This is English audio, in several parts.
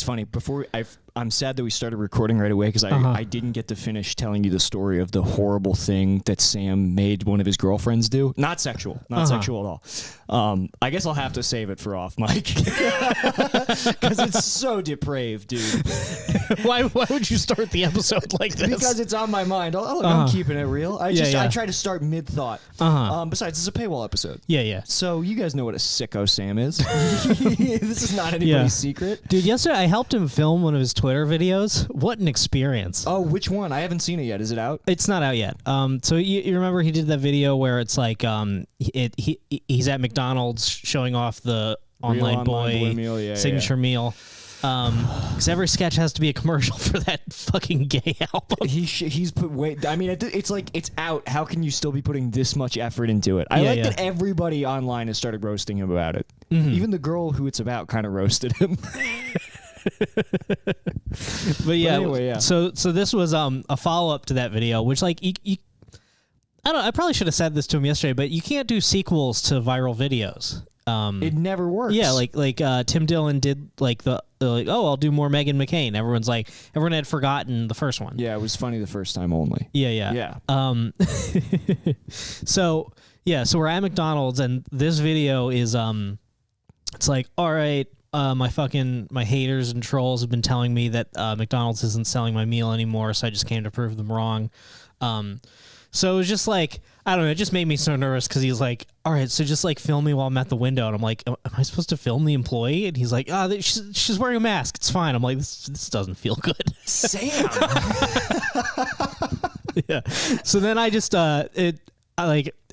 funny. I'm sad that we started recording right away because I didn't get to finish telling you the story of the horrible thing that Sam made one of his girlfriends do. Not sexual. Not sexual at all. I guess I'll have to save it for off mic because it's so depraved, dude. Why would you start the episode like this? Because it's on my mind. I'm keeping it real. I try to start mid-thought. Besides, it's a paywall episode. Yeah. So you guys know what a sicko Sam is. This is not anybody's secret. Dude, yesterday I helped him film one of his Twitter videos. What an experience. Oh, which one? I haven't seen it yet. Is it out? It's not out yet. So you remember he did that video where it's like he's at McDonald's showing off the online boy meal. signature meal. Because every sketch has to be a commercial for that fucking gay album. He's put way. I mean, it's like it's out. How can you still be putting this much effort into it? I like that everybody online has started roasting him about it. Even the girl who it's about kind of roasted him. But anyway, So this was a follow up to that video, which like you I don't know, I probably should have said this to him yesterday, but you can't do sequels to viral videos. It never works. Yeah, like Tim Dillon did like I'll do more Meghan McCain. Everyone had forgotten the first one. Yeah, it was funny the first time only. Yeah. So we're at McDonald's and this video is it's like, all right, my haters and trolls have been telling me that McDonald's isn't selling my meal anymore, so I just came to prove them wrong. So it was just like, I don't know, it just made me so nervous because he's like, all right, so just like film me while I'm at the window. And I'm like, am I supposed to film the employee? And he's like, she's wearing a mask. It's fine. I'm like, this doesn't feel good. Sam. Yeah. So then I just,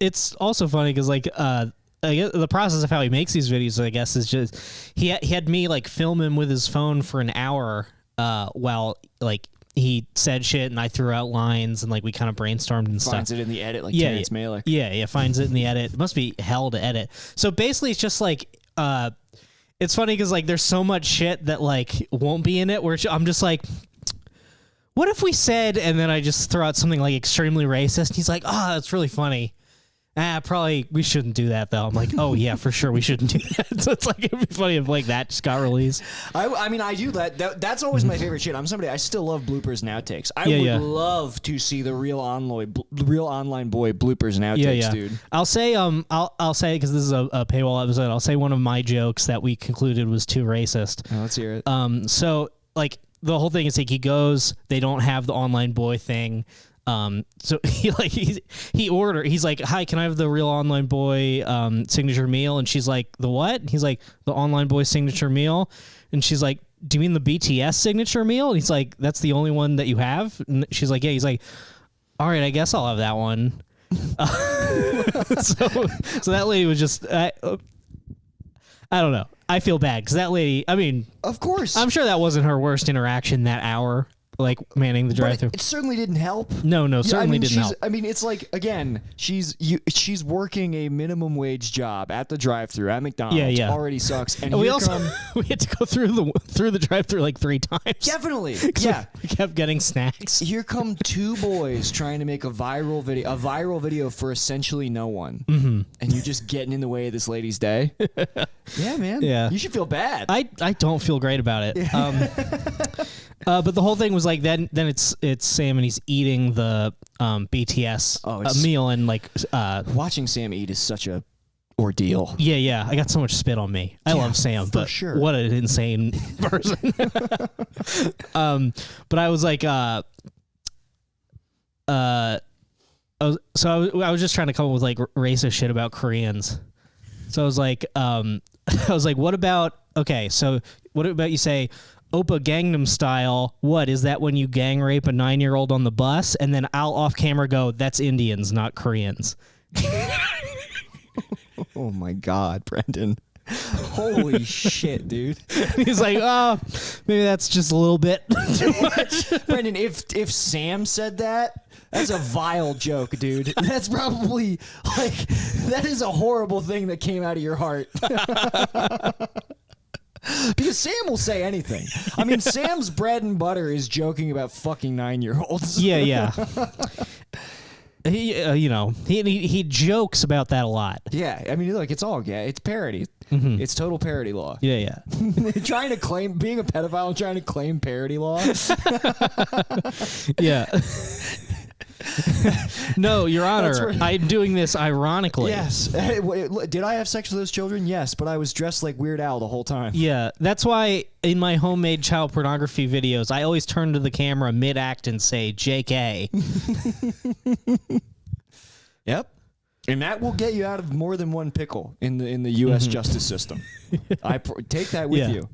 it's also funny because like, I guess the process of how he makes these videos, I guess, is just, he had me like film him with his phone for an hour while like, he said shit and I threw out lines and like we kind of brainstormed and stuff. Finds it in the edit like Terrence Malick. Yeah, finds it in the edit. It must be hell to edit. So basically it's just like it's funny because like there's so much shit that like won't be in it where I'm just like, what if we said, and then I just throw out something like extremely racist and he's like, that's really funny. Probably we shouldn't do that though. I'm like, oh yeah, for sure we shouldn't do that. So it's like it'd be funny if like that just got released. I mean, I do that. That's always my favorite shit. I still love bloopers and outtakes. I would love to see the real online boy bloopers and outtakes, dude. I'll say I'll say because this is a paywall episode. I'll say one of my jokes that we concluded was too racist. Oh, let's hear it. So like the whole thing is like he goes, they don't have the online boy thing. So he's like, hi, can I have the real online boy signature meal? And she's like, the what? And he's like, the online boy signature meal. And she's like, do you mean the BTS signature meal? And he's like, that's the only one that you have? And she's like, yeah. He's like, all right, I guess I'll have that one. So that lady was just, I don't know. I feel bad because that lady, I mean, of course, I'm sure that wasn't her worst interaction that hour. Like manning the drive-thru. It certainly didn't help. No, certainly didn't help. I mean, it's like, again, she's working a minimum wage job at the drive-thru at McDonald's. Yeah. Already sucks. And we had to go through the drive-thru like 3 times. Definitely. Yeah. We kept getting snacks. Here come 2 boys trying to make a viral video for essentially no one. Mm-hmm. And you're just getting in the way of this lady's day. Yeah, man. Yeah. You should feel bad. I don't feel great about it. But the whole thing was like then it's Sam and he's eating the BTS meal and like watching Sam eat is such a ordeal. Yeah. I got so much spit on me. I love Sam, but sure. What an insane person. But I was like I was just trying to come up with like racist shit about Koreans. So I was like what about you say Oppa Gangnam Style, what, is that when you gang rape a 9-year-old on the bus? And then I'll off camera go, that's Indians, not Koreans. Oh my God, Brendan. Holy shit, dude. He's like, maybe that's just a little bit too much. Brendan, if Sam said that, that's a vile joke, dude. That's probably, like, that is a horrible thing that came out of your heart. Because Sam will say anything. I mean, Sam's bread and butter is joking about fucking 9-year-olds. Yeah. he jokes about that a lot. Yeah, I mean, look, it's all gay. It's parody. It's total parody law. Yeah. Trying to claim being a pedophile and trying to claim parody law. Yeah. No, Your Honor, I'm doing this ironically. Yes. Did I have sex with those children? Yes, but I was dressed like Weird Al the whole time. Yeah, that's why in my homemade child pornography videos, I always turn to the camera mid-act and say, JK. Yep. And that will get you out of more than one pickle in the U.S. justice system. Take that with you.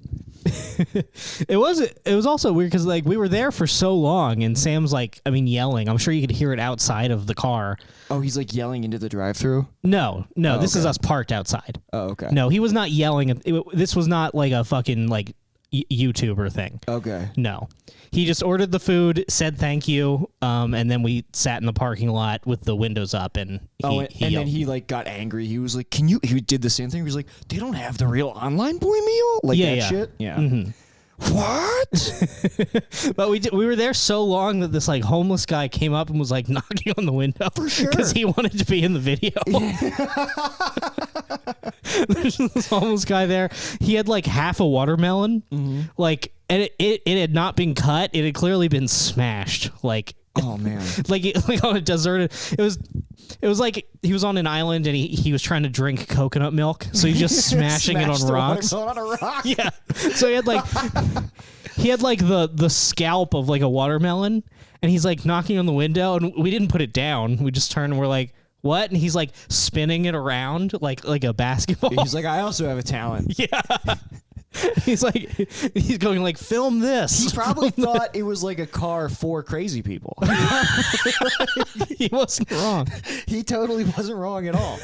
It was also weird because like we were there for so long and Sam's like, I mean, yelling. I'm sure you could hear it outside of the car. Oh, he's like yelling into the drive-thru? No, this is us parked outside. Oh, okay. No, he was not yelling. This was not like a fucking like YouTuber thing. Okay. No. He just ordered the food, said thank you, and then we sat in the parking lot with the windows up, and then he like got angry. He was like, "Can you?" He did the same thing. He was like, "They don't have the real online boy meal, like that shit." Yeah. Mm-hmm. What? But we were there so long that this like homeless guy came up and was like knocking on the window for sure because he wanted to be in the video. There's this homeless guy there. He had like half a watermelon, like, and it had not been cut. It had clearly been smashed. Like, oh man, like on a deserted. It was like he was on an island and he was trying to drink coconut milk, so he's just smashing it on rocks. On a rock. Yeah. So he had like the scalp of like a watermelon, and he's like knocking on the window, and we didn't put it down. We just turned and we're like, what? And he's like spinning it around like a basketball. He's like, I also have a talent. Yeah. He's going like, film this. He probably thought it was like a car for crazy people. He wasn't wrong. He totally wasn't wrong at all.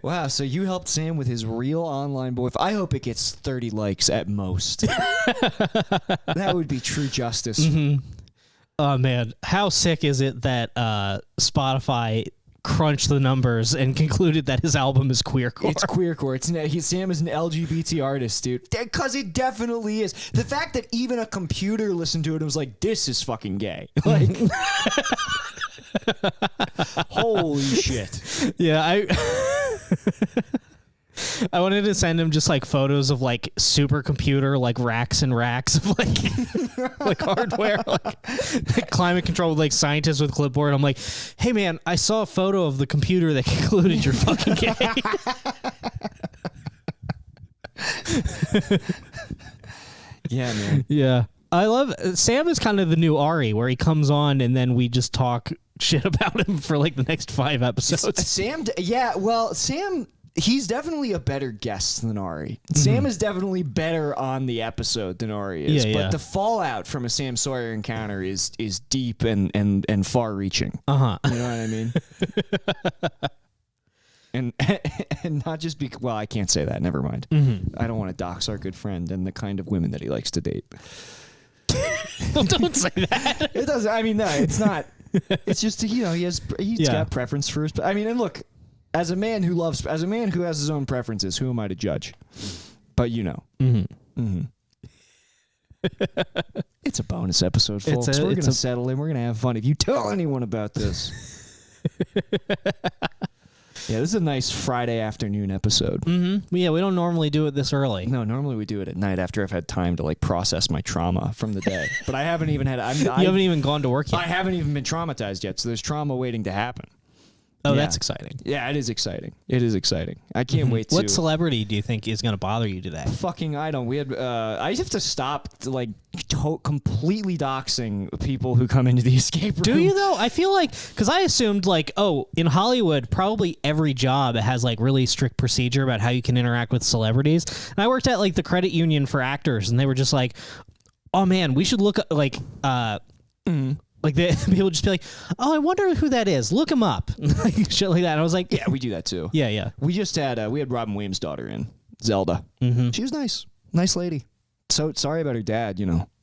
Wow, so you helped Sam with his real online boyfriend. I hope it gets 30 likes at most. That would be true justice. Mm-hmm. Oh man, how sick is it that Spotify crunched the numbers and concluded that his album is queercore? It's queercore. Sam is an LGBT artist, dude. Because it definitely is. The fact that even a computer listened to it and was like, "This is fucking gay." Like, holy shit. Yeah, I wanted to send him just like photos of like supercomputer, like racks and racks of like like hardware, like climate control with like scientists with clipboard. I'm like, hey man, I saw a photo of the computer that concluded you're fucking gay. Yeah, man. Yeah. I love Sam is kind of the new Ari, where he comes on and then we just talk shit about him for like the next 5 episodes. Sam, he's definitely a better guest than Ari. Sam is definitely better on the episode than Ari is. But the fallout from a Sam Sawyer encounter is deep and far-reaching. Uh-huh. You know what I mean? And not just because... Well, I can't say that. Never mind. I don't want to dox our good friend and the kind of women that he likes to date. Don't say that. It doesn't... I mean, no, it's not... It's just, he's got preference for his... I mean, and look... As a man who has his own preferences, who am I to judge? But you know. It's a bonus episode, folks. We're going to settle in. We're going to have fun. If you tell anyone about this. Yeah, this is a nice Friday afternoon episode. Yeah, we don't normally do it this early. No, normally we do it at night after I've had time to like process my trauma from the day. But I haven't even had... You haven't even gone to work yet. I haven't even been traumatized yet, so there's trauma waiting to happen. Oh, yeah. That's exciting. Yeah, it is exciting. It is exciting. I can't wait to... What celebrity do you think is going to bother you today? Fucking, I don't. We had... I have to stop, completely doxing people who come into the escape room. Do you, though? I feel like... Because I assumed, in Hollywood, probably every job has, really strict procedure about how you can interact with celebrities. And I worked at, the credit union for actors, and they were just like, oh, man, we should look at, people just be like, oh, I wonder who that is. Look him up. Shit like that. And I was like... Yeah, we do that too. Yeah. We just had... we had Robin Williams' daughter in. Zelda. She was nice. Nice lady. So sorry about her dad,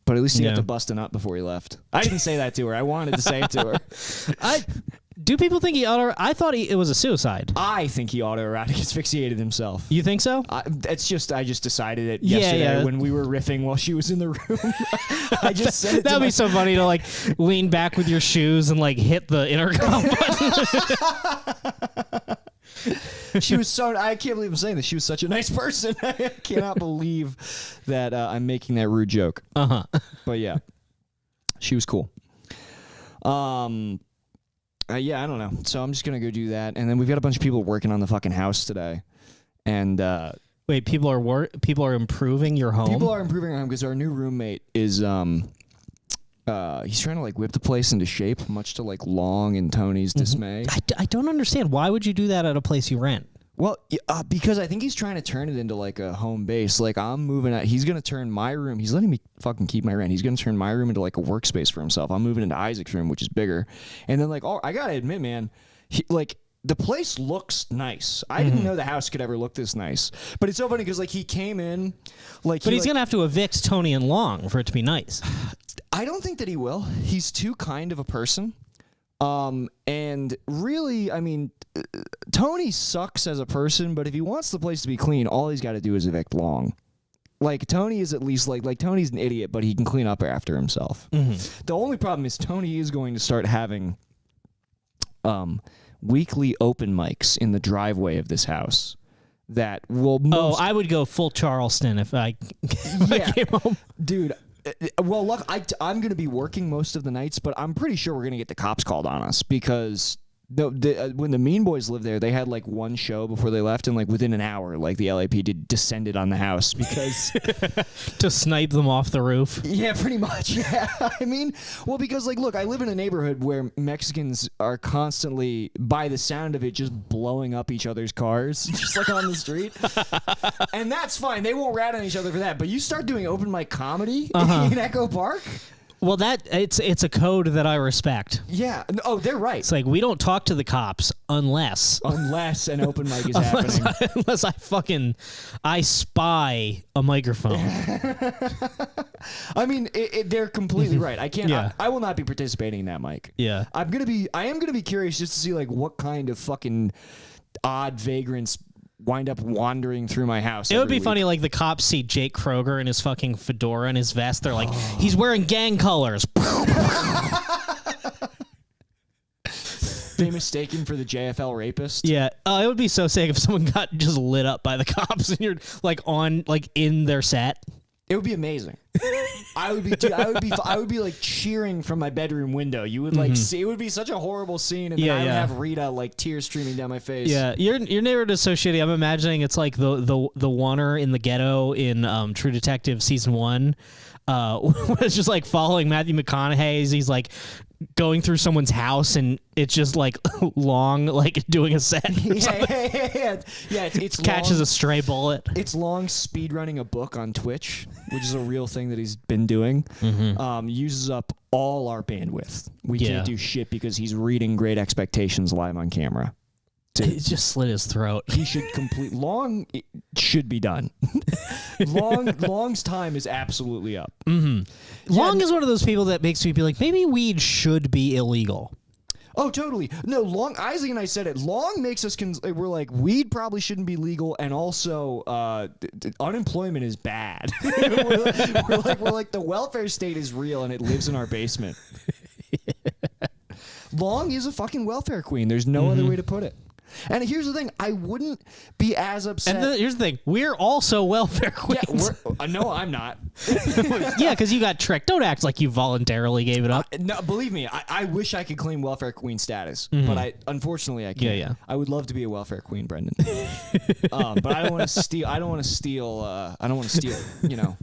But at least he got to busting up before he left. I didn't say that to her. I wanted to say it to her. Do people think he auto? I thought it was a suicide. I think he autoerotic asphyxiated himself. You think so? I just decided it yesterday when we were riffing while she was in the room. I just said it. That'd be so funny to like lean back with your shoes and like hit the intercom button. She was so. I can't believe I'm saying this. She was such a nice person. I cannot believe that I'm making that rude joke. But yeah, she was cool. Yeah, I don't know. So I'm just gonna go do that, and then we've got a bunch of people working on the fucking house today. And wait, people are improving your home. People are improving our home because our new roommate is he's trying to like whip the place into shape, much to like Long and Tony's dismay. I don't understand. Why would you do that at a place you rent? Well, because I think he's trying to turn it into like a home base. Like I'm moving out. He's going to turn my room. He's letting me fucking keep my rent. He's going to turn my room into like a workspace for himself. I'm moving into Isaac's room, which is bigger. And then like, oh, I got to admit, man, like the place looks nice. I didn't know the house could ever look this nice. But it's so funny because like he came in like. But he's going to have to evict Tony and Long for it to be nice. I don't think that he will. He's too kind of a person. And really, I mean, Tony sucks as a person, but if he wants the place to be clean, all he's got to do is evict Long. Like, Tony is at least, like Tony's an idiot, but he can clean up after himself. The only problem is Tony is going to start having weekly open mics in the driveway of this house that will I would go full Charleston if I came home. Dude, well, look, I'm going to be working most of the nights, but I'm pretty sure we're going to get the cops called on us because when the Mean Boys lived there, they had like one show before they left, and like within an hour, like the LAPD descended on the house because to snipe them off the roof. Yeah, pretty much. Yeah, I mean, well, because like, look, I live in a neighborhood where Mexicans are constantly, by the sound of it, just blowing up each other's cars, just like on the street, and that's fine. They won't rat on each other for that. But you start doing open mic comedy in Echo Park. Well, it's a code that I respect. Yeah. Oh, they're right. It's like we don't talk to the cops unless an open mic is happening. Unless I spy a microphone. I mean, they're completely right. I can't. Yeah. I will not be participating in that mic. Yeah. I am gonna be curious just to see like what kind of fucking odd vagrants wind up wandering through my house. It would be funny, like the cops see Jake Kroger in his fucking fedora and his vest. They're like, he's wearing gang colors. They mistaken for the JFL rapist. Yeah, it would be so sick if someone got just lit up by the cops and you're like in their set. It would be amazing. I would be like cheering from my bedroom window. You would like see. It would be such a horrible scene, and then I would have Rita like tears streaming down my face. Yeah, your neighborhood is so shitty. I'm imagining it's like the oner in the ghetto in True Detective season 1. Was just like following Matthew McConaughey as he's like going through someone's house, and it's just like Long like doing a set. Yeah. It's catches Long, a stray bullet. It's Long speed running a book on Twitch, which is a real thing that he's been doing. Uses up all our bandwidth. We can't do shit because he's reading Great Expectations live on camera. He just slit his throat. He should Long it should be done. Long's time is absolutely up. Long is one of those people that makes me be like, maybe weed should be illegal. Oh, totally. No, Isaac and I said it. Long makes us, we're like, weed probably shouldn't be legal, and also unemployment is bad. we're like, the welfare state is real, and it lives in our basement. Long is a fucking welfare queen. There's no other way to put it. And here's the thing, I wouldn't be as upset. And here's the thing, we're also welfare queens. Yeah, no, I'm not. Yeah, because you got tricked. Don't act like you voluntarily gave it up. No, believe me, I wish I could claim welfare queen status, but unfortunately I can't. Yeah. I would love to be a welfare queen, Brendan. But I don't want to steal. I don't want to steal. You know.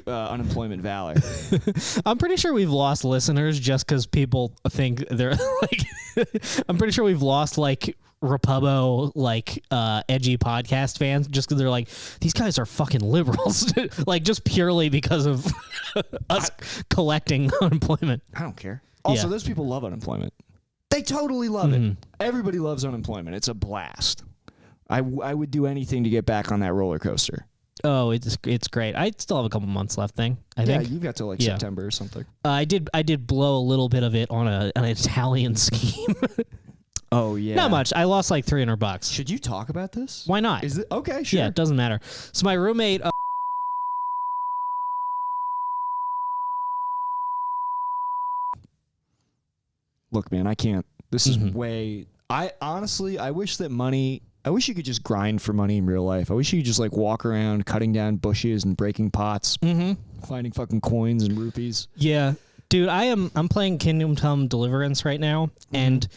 Unemployment valor. I'm pretty sure we've lost listeners just because people think they're like. I'm pretty sure we've lost like Repubo edgy podcast fans just because they're like, these guys are fucking liberals, like just purely because of us collecting unemployment. I don't care. Also, those people love unemployment. They totally love it. Everybody loves unemployment. It's a blast. I would do anything to get back on that roller coaster. Oh, it's great. I still have a couple months left. I think. You've got till like September or something. I did blow a little bit of it on an Italian scheme. Oh yeah. Not much. I lost like $300. Should you talk about this? Why not? Is it okay? Sure. Yeah, it doesn't matter. So my roommate. Look, man, I can't. This is way. I honestly, I wish you could just grind for money in real life. I wish you could just like walk around cutting down bushes and breaking pots, finding fucking coins and rupees. Yeah, dude, I'm playing Kingdom Come Deliverance right now, and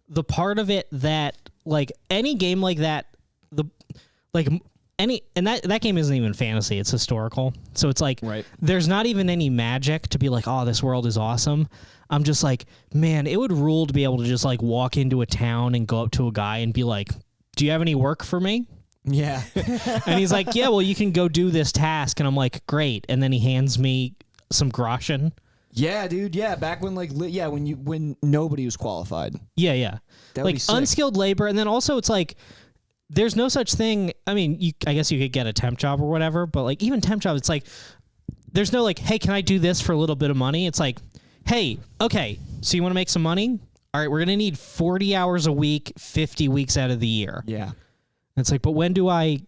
the part of it that like any game like that, that game isn't even fantasy, it's historical. So it's like there's not even any magic to be like, oh, this world is awesome. I'm just like, man, it would rule to be able to just like walk into a town and go up to a guy and be like, do you have any work for me? Yeah. And he's like, yeah, well, you can go do this task. And I'm like, great. And then he hands me some groschen. Yeah, dude. Yeah, back when when nobody was qualified. Yeah. Like unskilled labor. And then also it's like, there's no such thing. I mean, I guess you could get a temp job or whatever, but like even temp job, it's like, there's no like, hey, can I do this for a little bit of money? It's like, hey, okay, so you want to make some money? All right, we're going to need 40 hours a week, 50 weeks out of the year. Yeah. And it's like, but when do I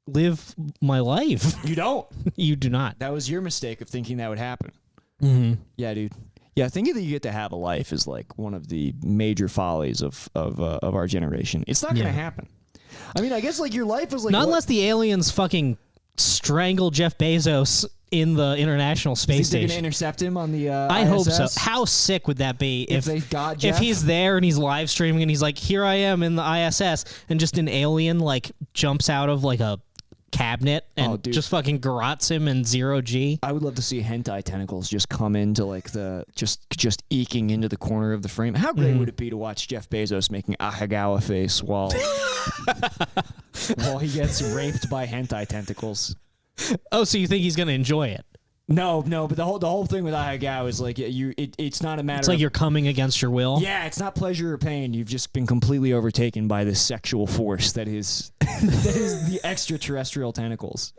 live my life? You don't. You do not. That was your mistake of thinking that would happen. Mm-hmm. Yeah, dude. Yeah, thinking that you get to have a life is like one of the major follies of our generation. It's not going to happen. I mean, I guess like your life is like... Not unless the aliens fucking strangle Jeff Bezos in the International Space Station. They're going to intercept him on the I ISS? hope so. How sick would that be if they got Jeff? If he's there and he's live streaming and he's like, here I am in the ISS, and just an alien like jumps out of like a cabinet and just fucking garrots him in 0G. I would love to see hentai tentacles just come into like the just eking into the corner of the frame. How great would it be to watch Jeff Bezos making Ahagawa face while while he gets raped by hentai tentacles? Oh, so you think he's gonna enjoy it? No, but the whole thing with Ahagawa is like it's not a matter. It's like you're coming against your will. Yeah, it's not pleasure or pain. You've just been completely overtaken by this sexual force that is the extraterrestrial tentacles.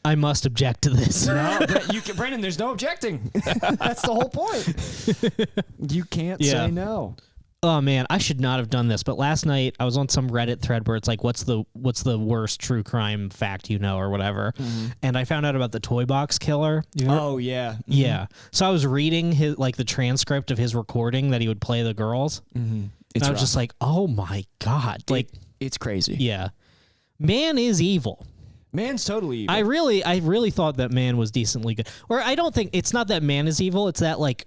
I must object to this. No, but Brendan, there's no objecting. That's the whole point. You can't say no. Oh man, I should not have done this. But last night I was on some Reddit thread where it's like, what's the worst true crime fact or whatever, and I found out about the Toybox Killer. Oh yeah, yeah. So I was reading the transcript of his recording that he would play the girls. And I was just like, oh my god, it's crazy. Yeah, man is evil. Man's totally evil. I really thought that man was decently good. Or I don't think it's not that man is evil. It's that like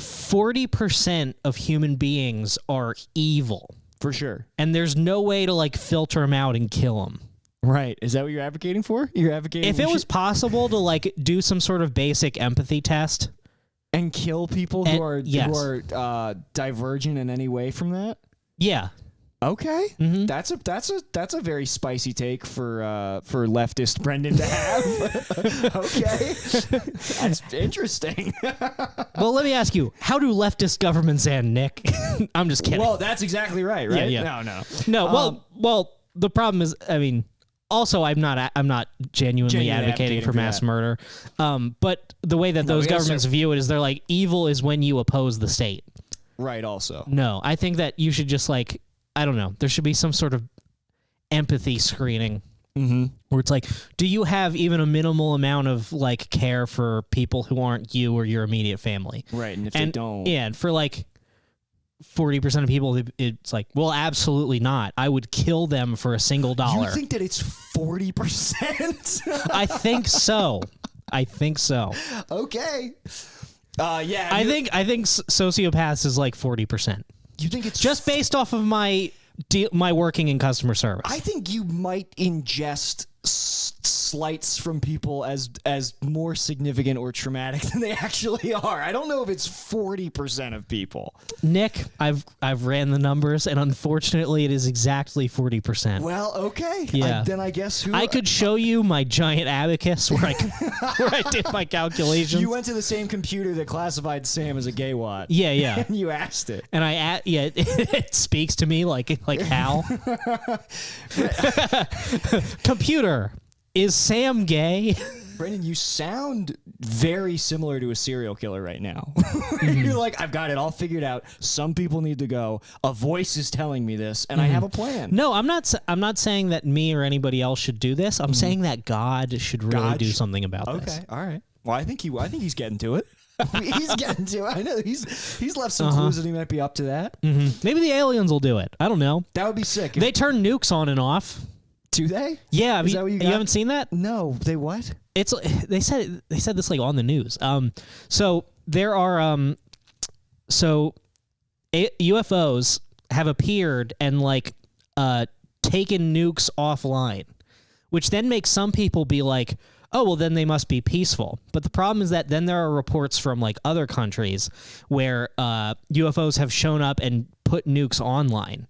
40% of human beings are evil. For sure. And there's no way to like filter them out and kill them. Right. Is that what you're advocating for? You're advocating if it was possible to like do some sort of basic empathy test and kill people who are divergent in any way from that? Yeah. Okay, that's a very spicy take for leftist Brendan to have. Okay, that's interesting. Well, let me ask you: how do leftist governments end, Nick? I'm just kidding. Well, that's exactly right. Right? Yeah. No. Well, the problem is, I mean, also, I'm not genuinely advocating for mass murder. But the way that those governments view it is, they're like, evil is when you oppose the state. Right. Also. No, I think that you should just like. I don't know. There should be some sort of empathy screening where it's like, do you have even a minimal amount of like care for people who aren't you or your immediate family? Right. And if they don't, yeah, and for like 40% of people, it's like, well, absolutely not. I would kill them for a single dollar. You think that it's 40%? I think so. Okay. Yeah. I think sociopaths is like 40%. You think it's just based off of my working in customer service? I think you might ingest slights from people as more significant or traumatic than they actually are. I don't know if it's 40% of people. Nick, I've ran the numbers, and unfortunately, it is exactly 40%. Well, okay. Yeah. Then I guess I could show you my giant abacus where I did my calculations. You went to the same computer that classified Sam as a gay wad. Yeah. And you asked it. And it speaks to me like Hal. Computer, is Sam gay? Brendan, you sound very similar to a serial killer right now. You're like, I've got it all figured out. Some people need to go. A voice is telling me this, and I have a plan. No, I'm not saying that me or anybody else should do this. I'm saying that God should really do something about this. Okay, all right. Well, I think he's getting to it. He's getting to it. I know he's left some clues that he might be up to that. Maybe the aliens will do it. I don't know. That would be sick. They turn nukes on and off. Do they? Yeah. Is that what you haven't seen that? No. They what? They said this like on the news. So there are UFOs have appeared and like taken nukes offline, which then makes some people be like, oh, well, then they must be peaceful. But the problem is that then there are reports from like other countries where UFOs have shown up and put nukes online.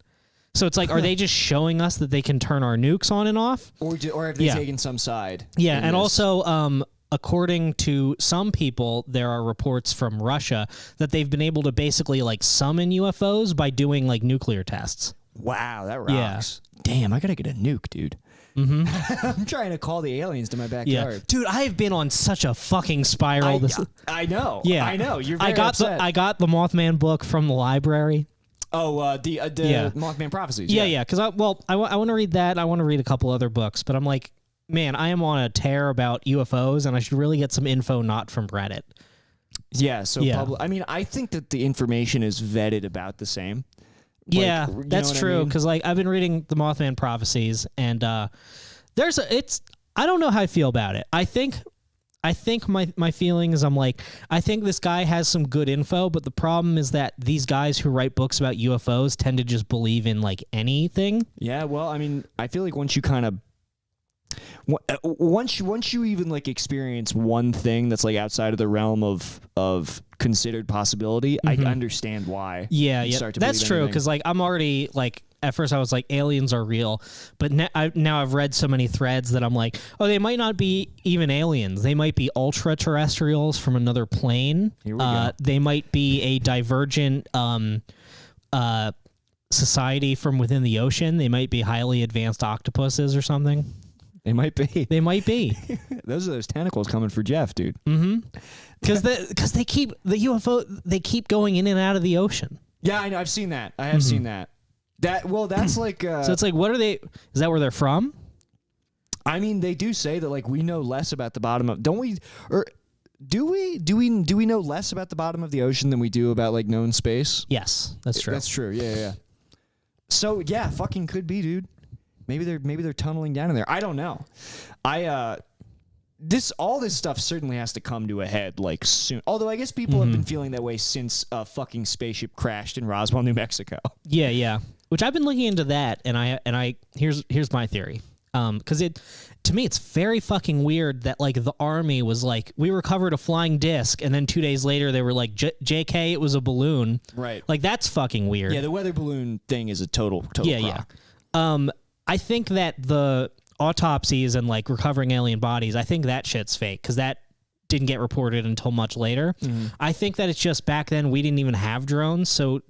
So it's like, are they just showing us that they can turn our nukes on and off? Or have they taken some side? Yeah, and also, according to some people, there are reports from Russia that they've been able to basically like summon UFOs by doing like nuclear tests. Wow, that rocks. Yeah. Damn, I gotta get a nuke, dude. I'm trying to call the aliens to my backyard. Yeah. Dude, I've been on such a fucking spiral. I know. Yeah, I know. You're very upset. I got the Mothman book from the library. Oh, the Mothman Prophecies. Yeah. Because I want to read that. I want to read a couple other books, but I'm like, man, I am on a tear about UFOs, and I should really get some info not from Reddit. Yeah. So I mean, I think that the information is vetted about the same. Yeah, that's true. Because like I've been reading the Mothman Prophecies, and I don't know how I feel about it. I think my feeling is I think this guy has some good info, but the problem is that these guys who write books about UFOs tend to just believe in like anything. Yeah, well, I mean, I feel like once you even like experience one thing that's like outside of the realm of considered possibility, I understand why. Yeah, that's true. Because like I'm already like. At first I was like, aliens are real, but now I've read so many threads that I'm like, oh, they might not be even aliens. They might be ultra-terrestrials from another plane. Here we go. They might be a divergent society from within the ocean. They might be highly advanced octopuses or something. They might be. They might be. those tentacles coming for Jeff, dude. Because they keep the UFO. They keep going in and out of the ocean. Yeah, I know. I've seen that. I have seen that. That's like. So it's like, what are they? Is that where they're from? I mean, they do say that like we know less about the bottom of. Don't we? Or do we know less about the bottom of the ocean than we do about like known space? Yes, that's true. That's true. Yeah. So yeah, fucking could be, dude. Maybe they're tunneling down in there. I don't know. All this stuff certainly has to come to a head like soon. Although I guess people have been feeling that way since a fucking spaceship crashed in Roswell, New Mexico. Yeah. Which I've been looking into that, and I here's my theory. Because to me it's very fucking weird that like the army was like, we recovered a flying disc, and then 2 days later they were like, JK, it was a balloon. Right. Like that's fucking weird. Yeah, the weather balloon thing is a total crock. Yeah. I think that the autopsies and like recovering alien bodies, I think that shit's fake because that didn't get reported until much later. I think that it's just back then we didn't even have drones, so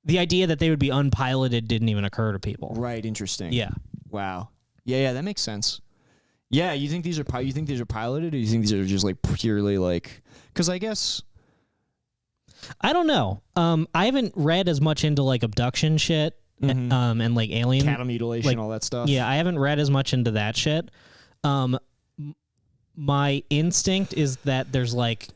the idea that they would be unpiloted didn't even occur to people. Right. Interesting. Yeah. Wow. Yeah, that makes sense. Yeah, you think these are piloted, or you think these are just like purely like? Because I guess I don't know. I haven't read as much into like abduction shit. And like alien cattle mutilation, like, all that stuff. Yeah, I haven't read as much into that shit. My instinct is that there's like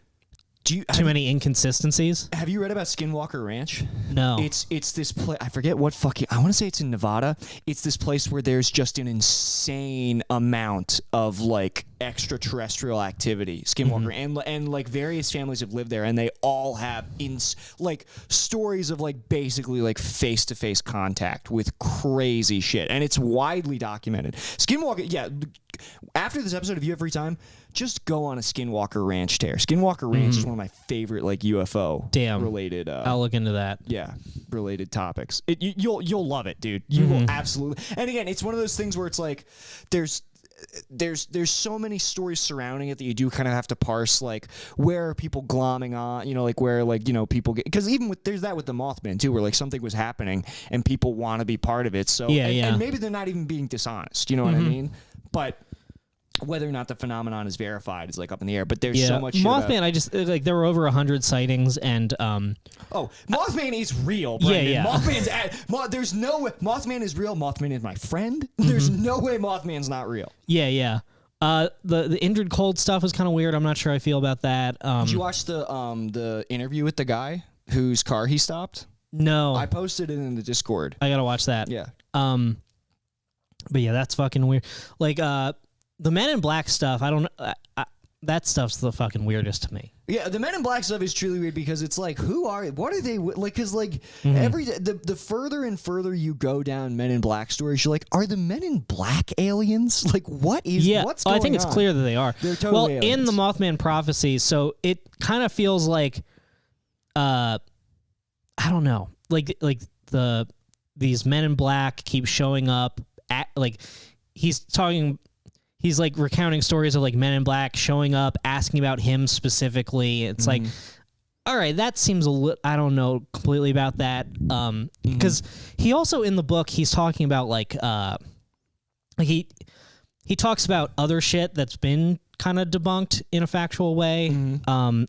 too many inconsistencies. Have you read about Skinwalker Ranch? No. It's this place. I forget what fucking. I want to say it's in Nevada. It's this place where there's just an insane amount of like extraterrestrial activity, Skinwalker, and like various families have lived there, and they all have like stories of like basically like face-to-face contact with crazy shit, and it's widely documented. Skinwalker, yeah. After this episode, if you have free time, just go on a Skinwalker Ranch tear. Skinwalker Ranch is one of my favorite like UFO related. I'll look into that. Yeah, related topics. You'll love it, dude. You will absolutely. And again, it's one of those things where it's like there's so many stories surrounding it that you do kind of have to parse, like where are people glomming on, like where like people get, because even with there's that with the Mothman too, where like something was happening and people want to be part of it. So and maybe they're not even being dishonest. You know what I mean? But whether or not the phenomenon is verified is like up in the air. But there's so much shit Mothman. I just like there were over 100 sightings, and Mothman is real. Brandon. Mothman's there's no way Mothman is real. Mothman is my friend. There's no way Mothman's not real. Yeah. The Indrid Cold stuff was kind of weird. I'm not sure I feel about that. Did you watch the interview with the guy whose car he stopped? No, I posted it in the Discord. I gotta watch that. Yeah. But yeah, that's fucking weird. Like the Men in Black stuff, I don't know. That stuff's the fucking weirdest to me. Yeah, the Men in Black stuff is truly weird because it's like, what are they like? Because like the further and further you go down Men in Black stories, you're like, are the Men in Black aliens? Like, what's going on? I think it's clear that they are. They're totally aliens. In the Mothman Prophecy, so it kind of feels like, I don't know, like these Men in Black keep showing up at like he's like recounting stories of like Men in Black showing up, asking about him specifically. It's like, all right, that seems a little, I don't know completely about that. Because he also in the book, he's talking about like he talks about other shit that's been kind of debunked in a factual way,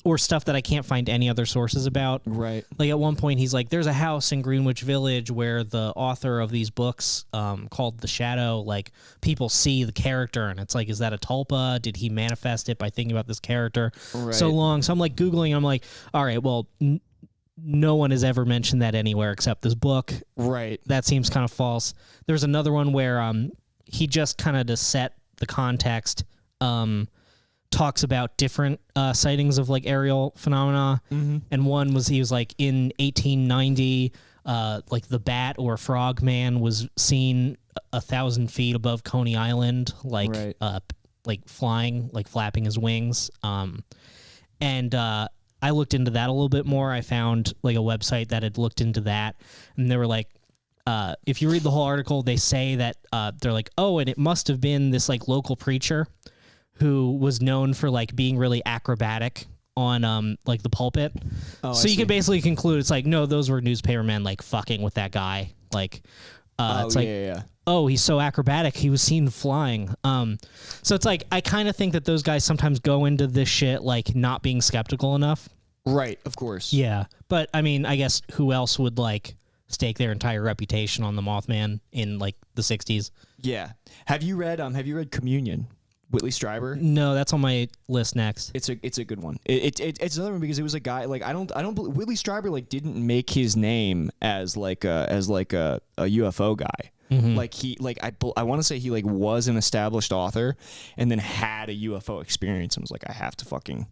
or stuff that I can't find any other sources about. Right. Like at one point, he's like, there's a house in Greenwich Village where the author of these books, called The Shadow, like people see the character, and it's like, is that a tulpa? Did he manifest it by thinking about this character so long? So I'm like Googling, and I'm like, all right, well, no one has ever mentioned that anywhere except this book. Right. That seems kind of false. There's another one where he just kind of to set the context, talks about different sightings of like aerial phenomena, and one was he was like in 1890, like the bat or frog man was seen 1,000 feet above Coney Island, like like flying, like flapping his wings. And I looked into that a little bit more. I found like a website that had looked into that, and they were like, if you read the whole article, they say that they're like, oh, and it must have been this like local preacher who was known for like being really acrobatic on like the pulpit. So you can basically conclude it's like, no, those were newspapermen like fucking with that guy. Like it's like, oh, he's so acrobatic, he was seen flying. So it's like I kind of think that those guys sometimes go into this shit like not being skeptical enough. Right, of course. Yeah. But I mean, I guess who else would like stake their entire reputation on the Mothman in like the 60s? Yeah. Have you read Communion? Whitley Strieber? No, that's on my list next. It's a good one. It's another one because it was a guy like I don't Whitley Strieber like didn't make his name as like a UFO guy. Like he like I want to say he like was an established author and then had a UFO experience and was like, I have to fucking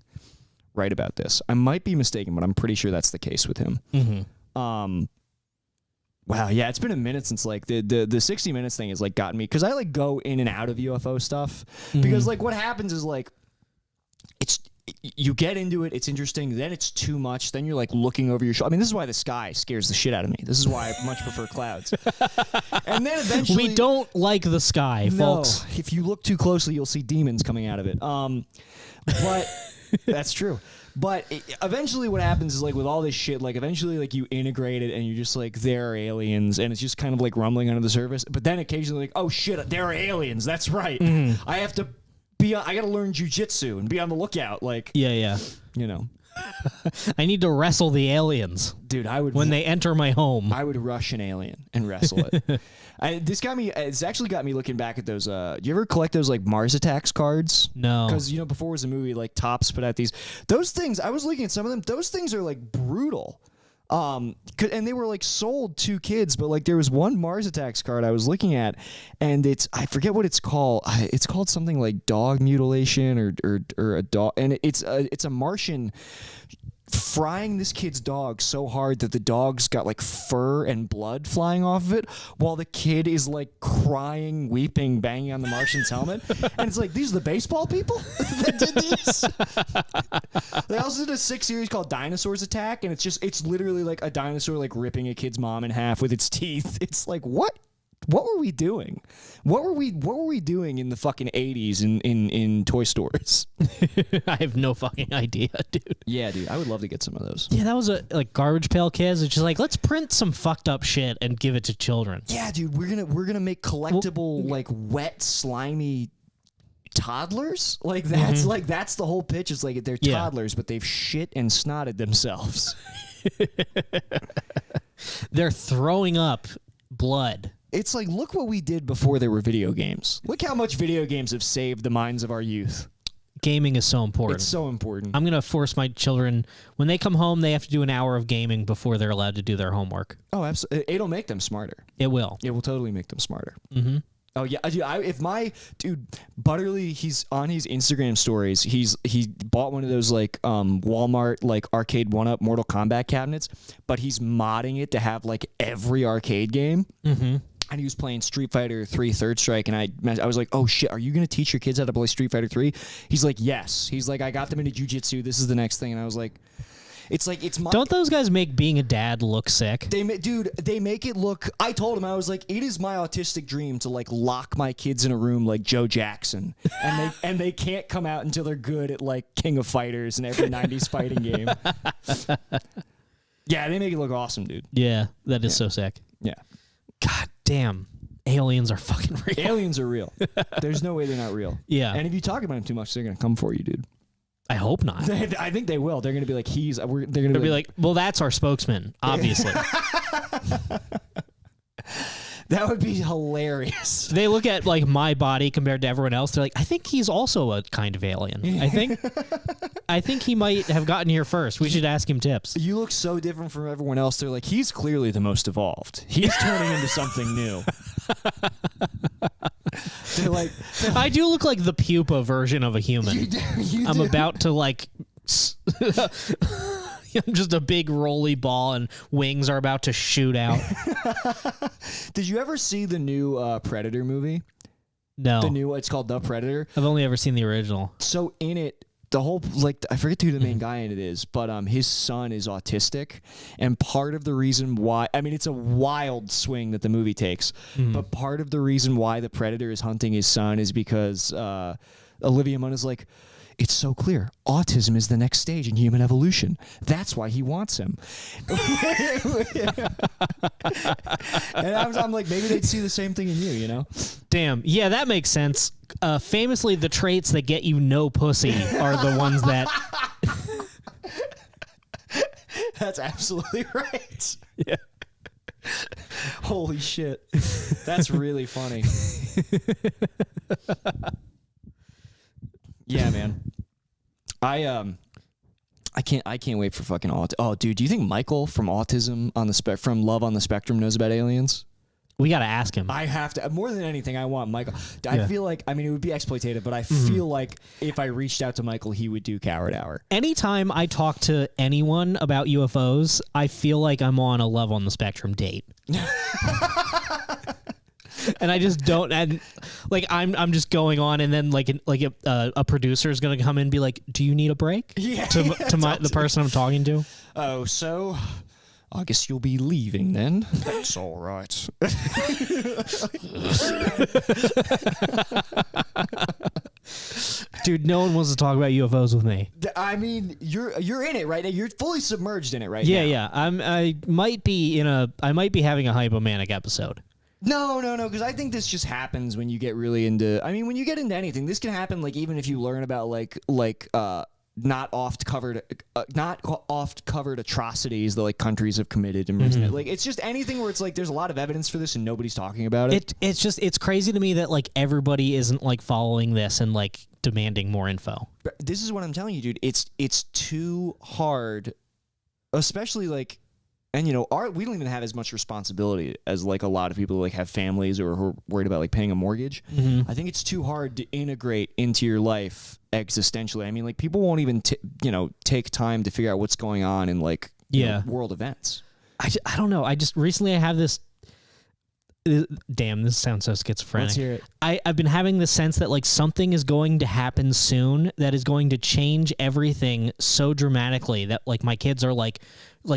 write about this. I might be mistaken, but I'm pretty sure that's the case with him. Wow, yeah, it's been a minute since like the 60 Minutes thing has like gotten me because I like go in and out of UFO stuff because like what happens is like you get into it, it's interesting, then it's too much, then you're like looking over your shoulder. I mean, this is why the sky scares the shit out of me. This is why I much prefer clouds. And then eventually we don't like the sky, folks. If you look too closely, you'll see demons coming out of it. But that's true. But eventually what happens is like with all this shit, like eventually like you integrate it and you're just like, there are aliens, and it's just kind of like rumbling under the surface. But then occasionally like, oh shit, there are aliens. That's right. I have to I gotta learn jujitsu and be on the lookout. Like, yeah. You know. I need to wrestle the aliens. Dude, I would. When they enter my home. I would rush an alien and wrestle it. It's actually got me looking back at those. Do you ever collect those like Mars Attacks cards? No. Because, before it was a movie, like Topps put out these. Those things, I was looking at some of them. Those things are like brutal. And they were like sold to kids, but like there was one Mars Attacks card I was looking at, and I forget what it's called. It's called something like dog mutilation or a dog, and it's a Martian frying this kid's dog so hard that the dog's got like fur and blood flying off of it, while the kid is like crying, weeping, banging on the Martian's helmet. And it's like, these are the baseball people that did these. They also did a 6 series called Dinosaurs Attack, and it's literally like a dinosaur like ripping a kid's mom in half with its teeth. It's like, what were we doing? What were we doing in the fucking 80s in toy stores? I have no fucking idea, dude. Yeah, dude, I would love to get some of those. Yeah, that was like Garbage Pail Kids. It's just like, let's print some fucked up shit and give it to children. Yeah, dude, we're gonna make collectible like wet, slimy toddlers. Like that's that's the whole pitch. It's like they're toddlers, but they've shit and snotted themselves. They're throwing up blood. It's like, look what we did before there were video games. Look how much video games have saved the minds of our youth. Gaming is so important. It's so important. I'm going to force my children, when they come home, they have to do an hour of gaming before they're allowed to do their homework. Oh, absolutely. It'll make them smarter. It will. It will totally make them smarter. Mm-hmm. Oh, yeah. If my dude, Butterly, he's on his Instagram stories. He bought one of those like Walmart like arcade 1-up Mortal Kombat cabinets, but he's modding it to have like every arcade game. Mm-hmm. And he was playing Street Fighter 3 Third Strike, and I was like, oh shit, are you going to teach your kids how to play Street Fighter 3? He's like, yes. He's like, I got them into jiu-jitsu. This is the next thing. And I was like, it's my... Don't those guys make being a dad look sick? They make it look... I told him, I was like, it is my autistic dream to like lock my kids in a room like Joe Jackson. And they can't come out until they're good at like King of Fighters and every 90s fighting game. Yeah, they make it look awesome, dude. Yeah, that is so sick. Yeah. God damn. Aliens are fucking real. Aliens are real. There's no way they're not real. Yeah. And if you talk about them too much, they're going to come for you, dude. I hope not. I think they will. They're going to be like, they're going to be like, well, that's our spokesman, obviously. That would be hilarious. They look at like my body compared to everyone else. They're like, I think he's also a kind of alien. I think he might have gotten here first. We should ask him tips. You look so different from everyone else. They're like, he's clearly the most evolved. He's turning into something new. They're like, I do look like the pupa version of a human. You I'm do. about to like... I'm just a big rolly ball and wings are about to shoot out. Did you ever see the new Predator movie? No. It's called The Predator. I've only ever seen the original. So in it, the whole, like, I forget who the main guy in it is, but his son is autistic. And part of the reason why, I mean, it's a wild swing that the movie takes, but part of the reason why the Predator is hunting his son is because Olivia Munn is like, it's so clear. Autism is the next stage in human evolution. That's why he wants him. And I'm like, maybe they'd see the same thing in you, you know? Damn. Yeah, that makes sense. Famously, the traits that get you no pussy are the ones that... That's absolutely right. Yeah. Holy shit. That's really funny. Yeah, man. I can't wait for fucking autism. Oh, dude, do you think Michael from Autism on the from Love on the Spectrum knows about aliens? We got to ask him. I have to. More than anything, I want Michael. I feel like, I mean, it would be exploitative, but I feel like if I reached out to Michael, he would do Coward Hour. Anytime I talk to anyone about UFOs, I feel like I'm on a Love on the Spectrum date. And I just don't, and like I'm just going on, and then like a producer is gonna come in and be like, "Do you need a break?" Yeah, to the person I'm talking to. Oh, so I guess you'll be leaving then. That's all right. Dude, no one wants to talk about UFOs with me. I mean, you're in it right now. You're fully submerged in it right now. Yeah. I might be having a hypomanic episode. No, because I think this just happens when you get really into... I mean, when you get into anything, this can happen, like, even if you learn about, not oft-covered atrocities that, like, countries have committed. And like, it's just anything where it's, like, there's a lot of evidence for this and nobody's talking about it. It's crazy to me that, like, everybody isn't, like, following this and, like, demanding more info. This is what I'm telling you, dude. It's too hard, especially, like... And we don't even have as much responsibility as like a lot of people who like have families or who are worried about like paying a mortgage. I think it's too hard to integrate into your life existentially. I mean, like people won't even take time to figure out what's going on in like world events. I don't know. I just recently I have this. Damn, this sounds so schizophrenic. Let's hear it. I've been having the sense that like something is going to happen soon that is going to change everything so dramatically that like my kids are like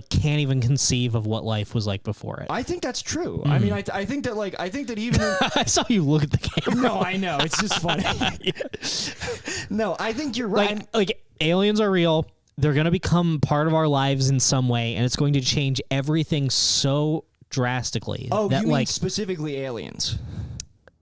can't even conceive of what life was like before it. I think that's true. I mean, I think that even I saw you look at the camera. No, I know. It's just funny. No, I think you're right. Like aliens are real. They're going to become part of our lives in some way, and it's going to change everything so drastically. Oh, that, you mean like, specifically aliens?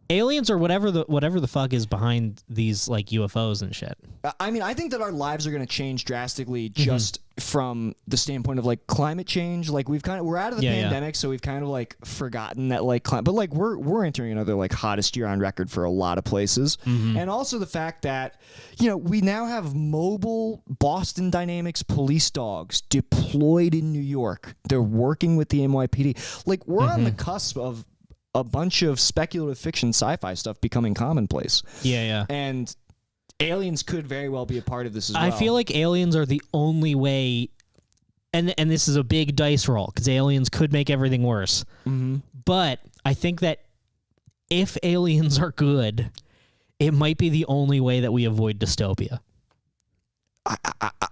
Aliens or whatever the fuck is behind these like UFOs and shit. I mean, I think that our lives are going to change drastically just from the standpoint of like climate change. Like we're out of the pandemic, so we've kind of like forgotten that like but like we're entering another like hottest year on record for a lot of places. And also the fact that we now have mobile Boston Dynamics police dogs deployed in New York. They're working with the NYPD. Like we're on the cusp of a bunch of speculative fiction sci-fi stuff becoming commonplace. Yeah. And aliens could very well be a part of this as well. I feel like aliens are the only way, and this is a big dice roll, because aliens could make everything worse. But I think that if aliens are good, it might be the only way that we avoid dystopia.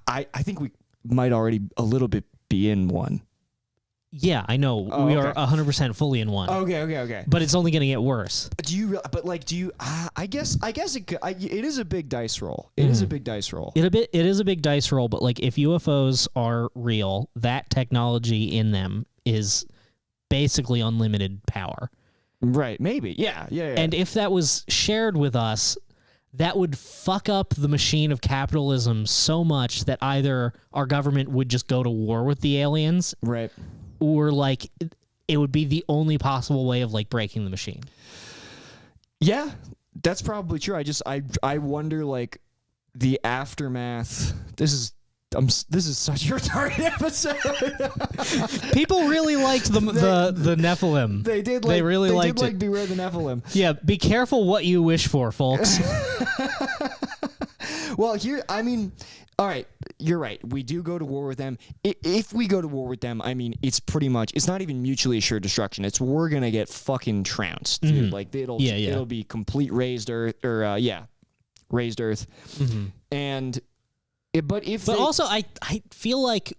I think we might already a little bit be in one. Yeah, I know. We are 100% fully in one. Okay. But it's only going to get worse. I guess it is a big dice roll. It is a big dice roll. It is a big dice roll, but like if UFOs are real, that technology in them is basically unlimited power. Right, maybe. Yeah. And if that was shared with us, that would fuck up the machine of capitalism so much that either our government would just go to war with the aliens. Right. Or like it would be the only possible way of like breaking the machine. Yeah, that's probably true. I wonder like the aftermath. This is such a retarded episode. People really liked the Nephilim. They did. They really liked it. Like Beware the Nephilim. Yeah, be careful what you wish for, folks. Well, all right, you're right. We do go to war with them. If we go to war with them, I mean, it's not even mutually assured destruction. We're going to get fucking trounced, dude. Like, it'll be complete raised earth, raised earth. And, but also, I feel like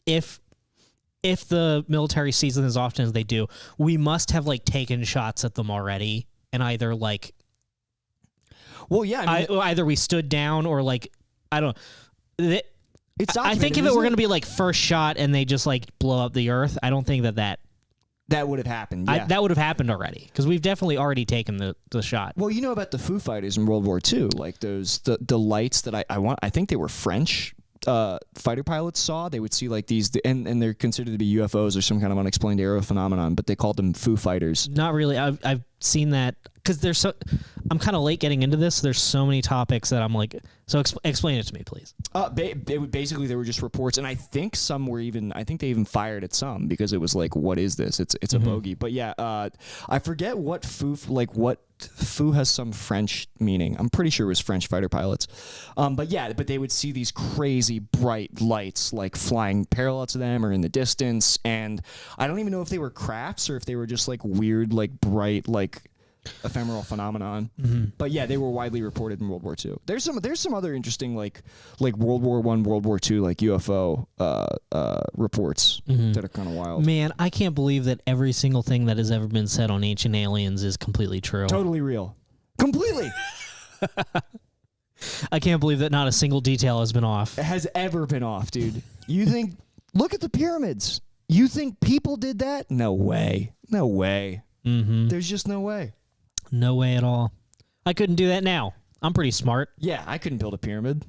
if the military sees them as often as they do, we must have, like, taken shots at them already, and either, like... Well, yeah. I mean, either we stood down or, like... I don't know. I think if it were going to be like first shot and they just like blow up the earth, I don't think that would have happened. Yeah. That would have happened already, because we've definitely already taken the shot. Well, you know about the Foo Fighters in World War II, like the lights that I think they were French fighter pilots saw. They would see like these, and they're considered to be UFOs or some kind of unexplained aerial phenomenon, but they called them Foo Fighters. Not really. I've seen that because I'm kind of late getting into this. There's so many topics that I'm like, so explain it to me, please. Basically, there were just reports, and I think they even fired at some because it was like, what is this? It's a bogey. But yeah, I forget what Foo has some French meaning. I'm pretty sure it was French fighter pilots. But they would see these crazy bright lights like flying parallel to them or in the distance, and I don't even know if they were crafts or if they were just like weird, like bright, like ephemeral phenomenon. But yeah, they were widely reported in World War II. There's some other interesting like World War I, World War II like UFO reports that are kind of wild. Man, I can't believe that every single thing that has ever been said on Ancient Aliens is completely true. Totally real. Completely. I can't believe that not a single detail has been off. It has ever been off, dude. Look at the pyramids. You think people did that? No way. No way. There's just no way. No way at all. I couldn't do that now. I'm pretty smart. Yeah, I couldn't build a pyramid.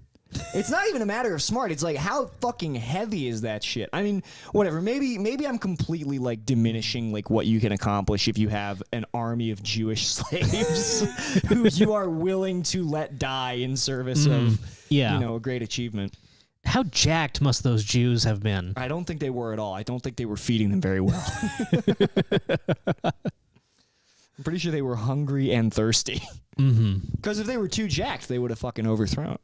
It's not even a matter of smart. It's like, how fucking heavy is that shit? I mean, whatever. Maybe I'm completely like diminishing like what you can accomplish if you have an army of Jewish slaves who you are willing to let die in service of a great achievement. How jacked must those Jews have been? I don't think they were at all. I don't think they were feeding them very well. I'm pretty sure they were hungry and thirsty. Because if they were too jacked, they would have fucking overthrown.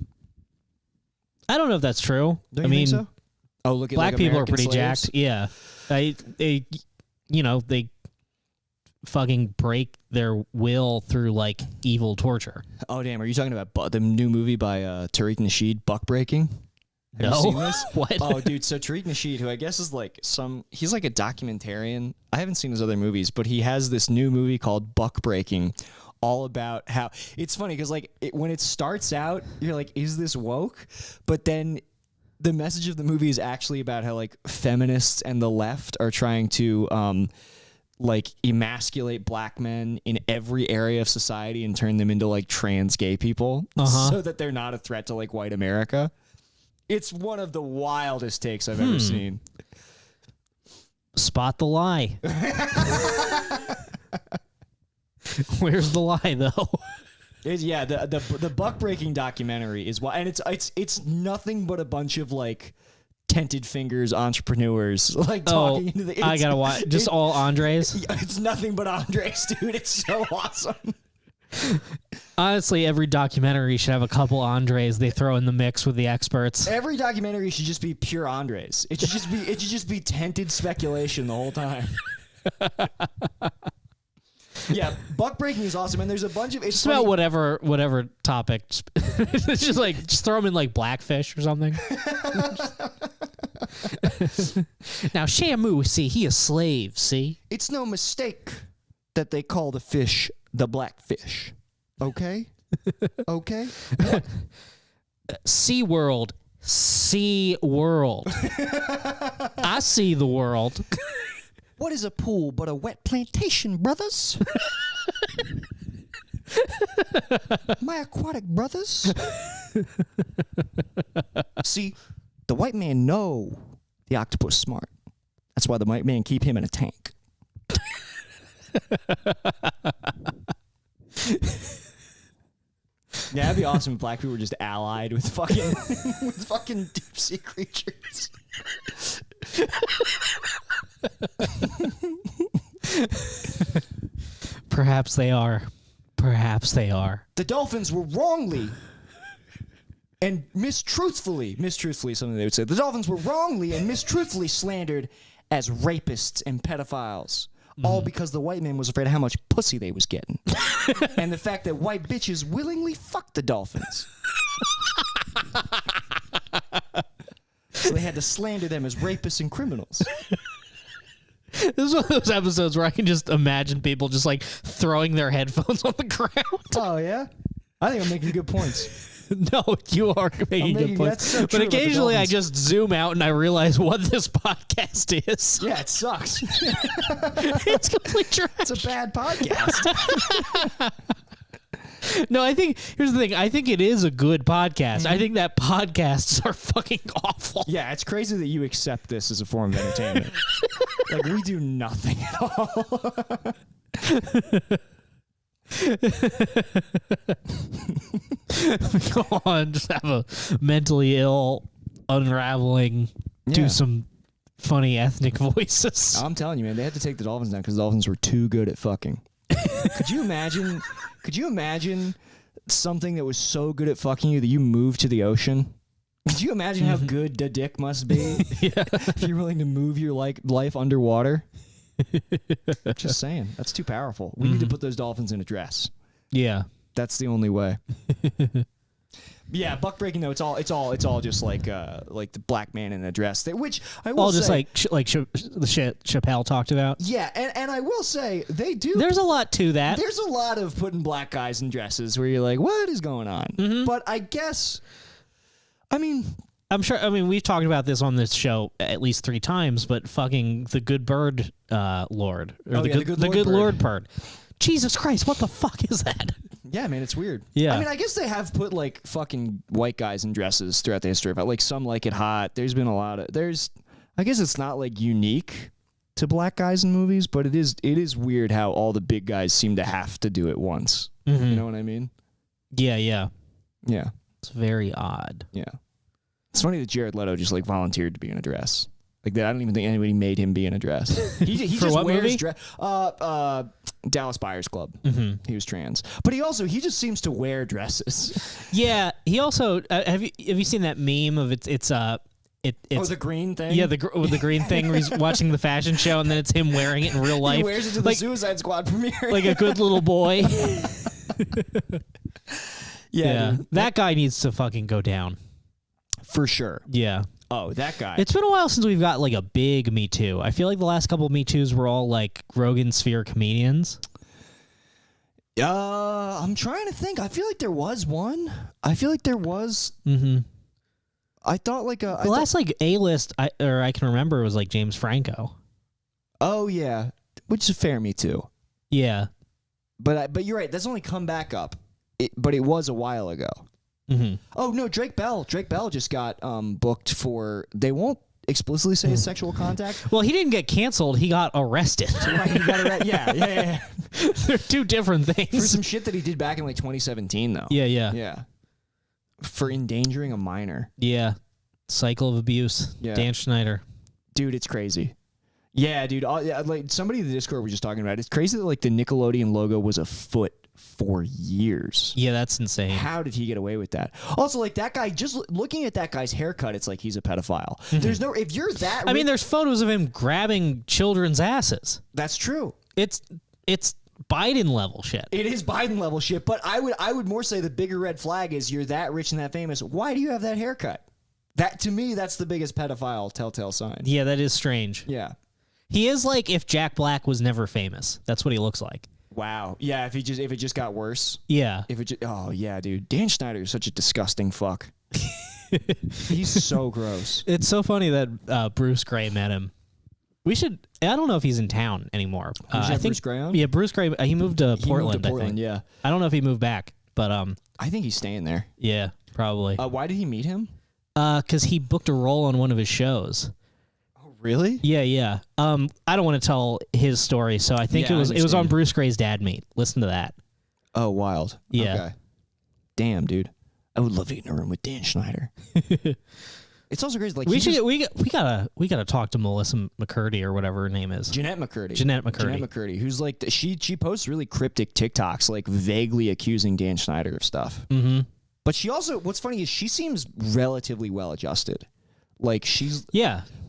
I don't know if that's true. Don't you think so? Oh, look at black like people American are pretty slaves. jacked. Yeah, they fucking break their will through like evil torture. Oh damn! Are you talking about the new movie by Tariq Nasheed, Buck Breaking? Have you seen this? What? Oh, dude. So Tariq Nasheed, who I guess is like he's like a documentarian. I haven't seen his other movies, but he has this new movie called Buck Breaking, all about how it's funny because like when it starts out, you're like, is this woke? But then the message of the movie is actually about how like feminists and the left are trying to like emasculate black men in every area of society and turn them into like trans gay people so that they're not a threat to like white America. It's one of the wildest takes I've ever seen. Spot the lie. Where's the lie though? The Buck Breaking documentary is and it's nothing but a bunch of like tented fingers entrepreneurs like talking into the. I gotta watch just all Andres. It's nothing but Andres, dude. It's so awesome. Honestly, every documentary should have a couple Andres they throw in the mix with the experts. Every documentary should just be pure Andres. It should just be tented speculation the whole time. Yeah, Buck Breaking is awesome, and there's a bunch of it's just about whatever topic. It's just like just throw them in like Blackfish or something. Now Shamu, see, he a slave. See, it's no mistake that they call the fish the blackfish. Okay, okay. Sea World. I see the world. What is a pool but a wet plantation, brothers? My aquatic brothers. See, the white man know the octopus smart. That's why the white man keep him in a tank. Yeah, that'd be awesome if black people were just allied with fucking deep sea creatures. Perhaps they are. Perhaps they are. The Dolphins were wrongly and mistruthfully, something they would say. The Dolphins were wrongly and mistruthfully slandered as rapists and pedophiles. All because the white man was afraid of how much pussy they was getting. And the fact that white bitches willingly fucked the Dolphins. So they had to slander them as rapists and criminals. This is one of those episodes where I can just imagine people just like throwing their headphones on the ground. Oh, yeah? I think I'm making good points. No, you are making good points. So but occasionally I just zoom out and I realize what this podcast is. Yeah, it sucks. It's complete trash. It's a bad podcast. No, here's the thing. I think it is a good podcast. I think that podcasts are fucking awful. Yeah, it's crazy that you accept this as a form of entertainment. Like, we do nothing at all. Go on, just have a mentally ill unraveling, do some funny ethnic voices. I'm telling you, man, they had to take the Dolphins down because the Dolphins were too good at fucking. Could you imagine something that was so good at fucking you that you moved to the ocean? Could you imagine how good the dick must be if you're willing to move your life underwater? Just saying. That's too powerful. We need to put those Dolphins in a dress. Yeah. That's the only way. Yeah, Buck Breaking though, it's all just like the black man in a dress, which I will say, all just the shit Chappelle talked about. Yeah, and I will say they do. There's a lot to that. There's a lot of putting black guys in dresses where you're like, what is going on? But I guess, I'm sure. I mean, we've talked about this on this show at least 3 times, but fucking the good bird lord or the good lord bird. Jesus Christ, what the fuck is that? Yeah, man, it's weird. Yeah. I mean, I guess they have put like fucking white guys in dresses throughout the history of it. Like some like it hot. There's been a lot of I guess it's not like unique to black guys in movies, but it is weird how all the big guys seem to have to do it once. You know what I mean? Yeah. Yeah. It's very odd. Yeah. It's funny that Jared Leto just like volunteered to be in a dress. Like that, I don't even think anybody made him be in a dress. He For just what wears movie? dress. Dallas Buyers Club. He was trans, but he just seems to wear dresses. Yeah, he also have you seen that meme of it's the green thing. Yeah, the green thing where he's watching the fashion show and then it's him wearing it in real life. He wears it to the Suicide Squad premiere. Like a good little boy. Yeah, dude. That guy needs to fucking go down. For sure. Yeah. Oh, that guy. It's been a while since we've got like a big Me Too. I feel like the last couple of Me Too's were all like Rogan Sphere comedians. I'm trying to think. I feel like there was one. I feel like there was. Mm-hmm. I thought like the last like A-list I can remember was like James Franco. Oh yeah, which is fair Me Too. Yeah. But you're right. That's only come back up. But it was a while ago. Mm-hmm. Oh no, Drake Bell. Drake Bell just got booked for. They won't explicitly say it's sexual contact. Well, he didn't get canceled. He got arrested. Right, he got arrested. Yeah. They're two different things. For some shit that he did back in like 2017, though. Yeah. For endangering a minor. Yeah. Cycle of abuse. Yeah. Dan Schneider. Dude, it's crazy. Yeah, dude. Like somebody in the Discord was just talking about it. It's crazy that like the Nickelodeon logo was afoot for years. Yeah, that's insane. How did he get away with that? Also, like that guy, just looking at that guy's haircut, it's like he's a pedophile. There's no, if you're that, I mean, there's photos of him grabbing children's asses. That's true. It's Biden level shit. It is Biden level shit. But I would more say the bigger red flag is you're that rich and that famous. Why do you have that haircut? That to me, that's the biggest pedophile telltale sign. Yeah, that is strange. Yeah. He is like if Jack Black was never famous. That's what he looks like. Wow. Yeah. If it just got worse. Yeah. Oh yeah, dude. Dan Schneider is such a disgusting fuck. He's so gross. It's so funny that Bruce Gray met him. We should. I don't know if he's in town anymore. I think Bruce Gray on? Yeah, Bruce Gray. He moved to Portland. I think. Yeah. I don't know if he moved back, but I think he's staying there. Yeah, probably. Why did he meet him? Because he booked a role on one of his shows. Really? Yeah. I don't want to tell his story, so I think it was on Bruce Gray's Dad Meet. Listen to that. Oh, wild. Yeah. Okay. Damn, dude. I would love to get in a room with Dan Schneider. It's also crazy. Like we gotta talk to Melissa McCurdy or whatever her name is. Jeanette McCurdy. Jeanette McCurdy, who's like she posts really cryptic TikToks, like vaguely accusing Dan Schneider of stuff. Mm-hmm. But she also, what's funny is she seems relatively well adjusted. Like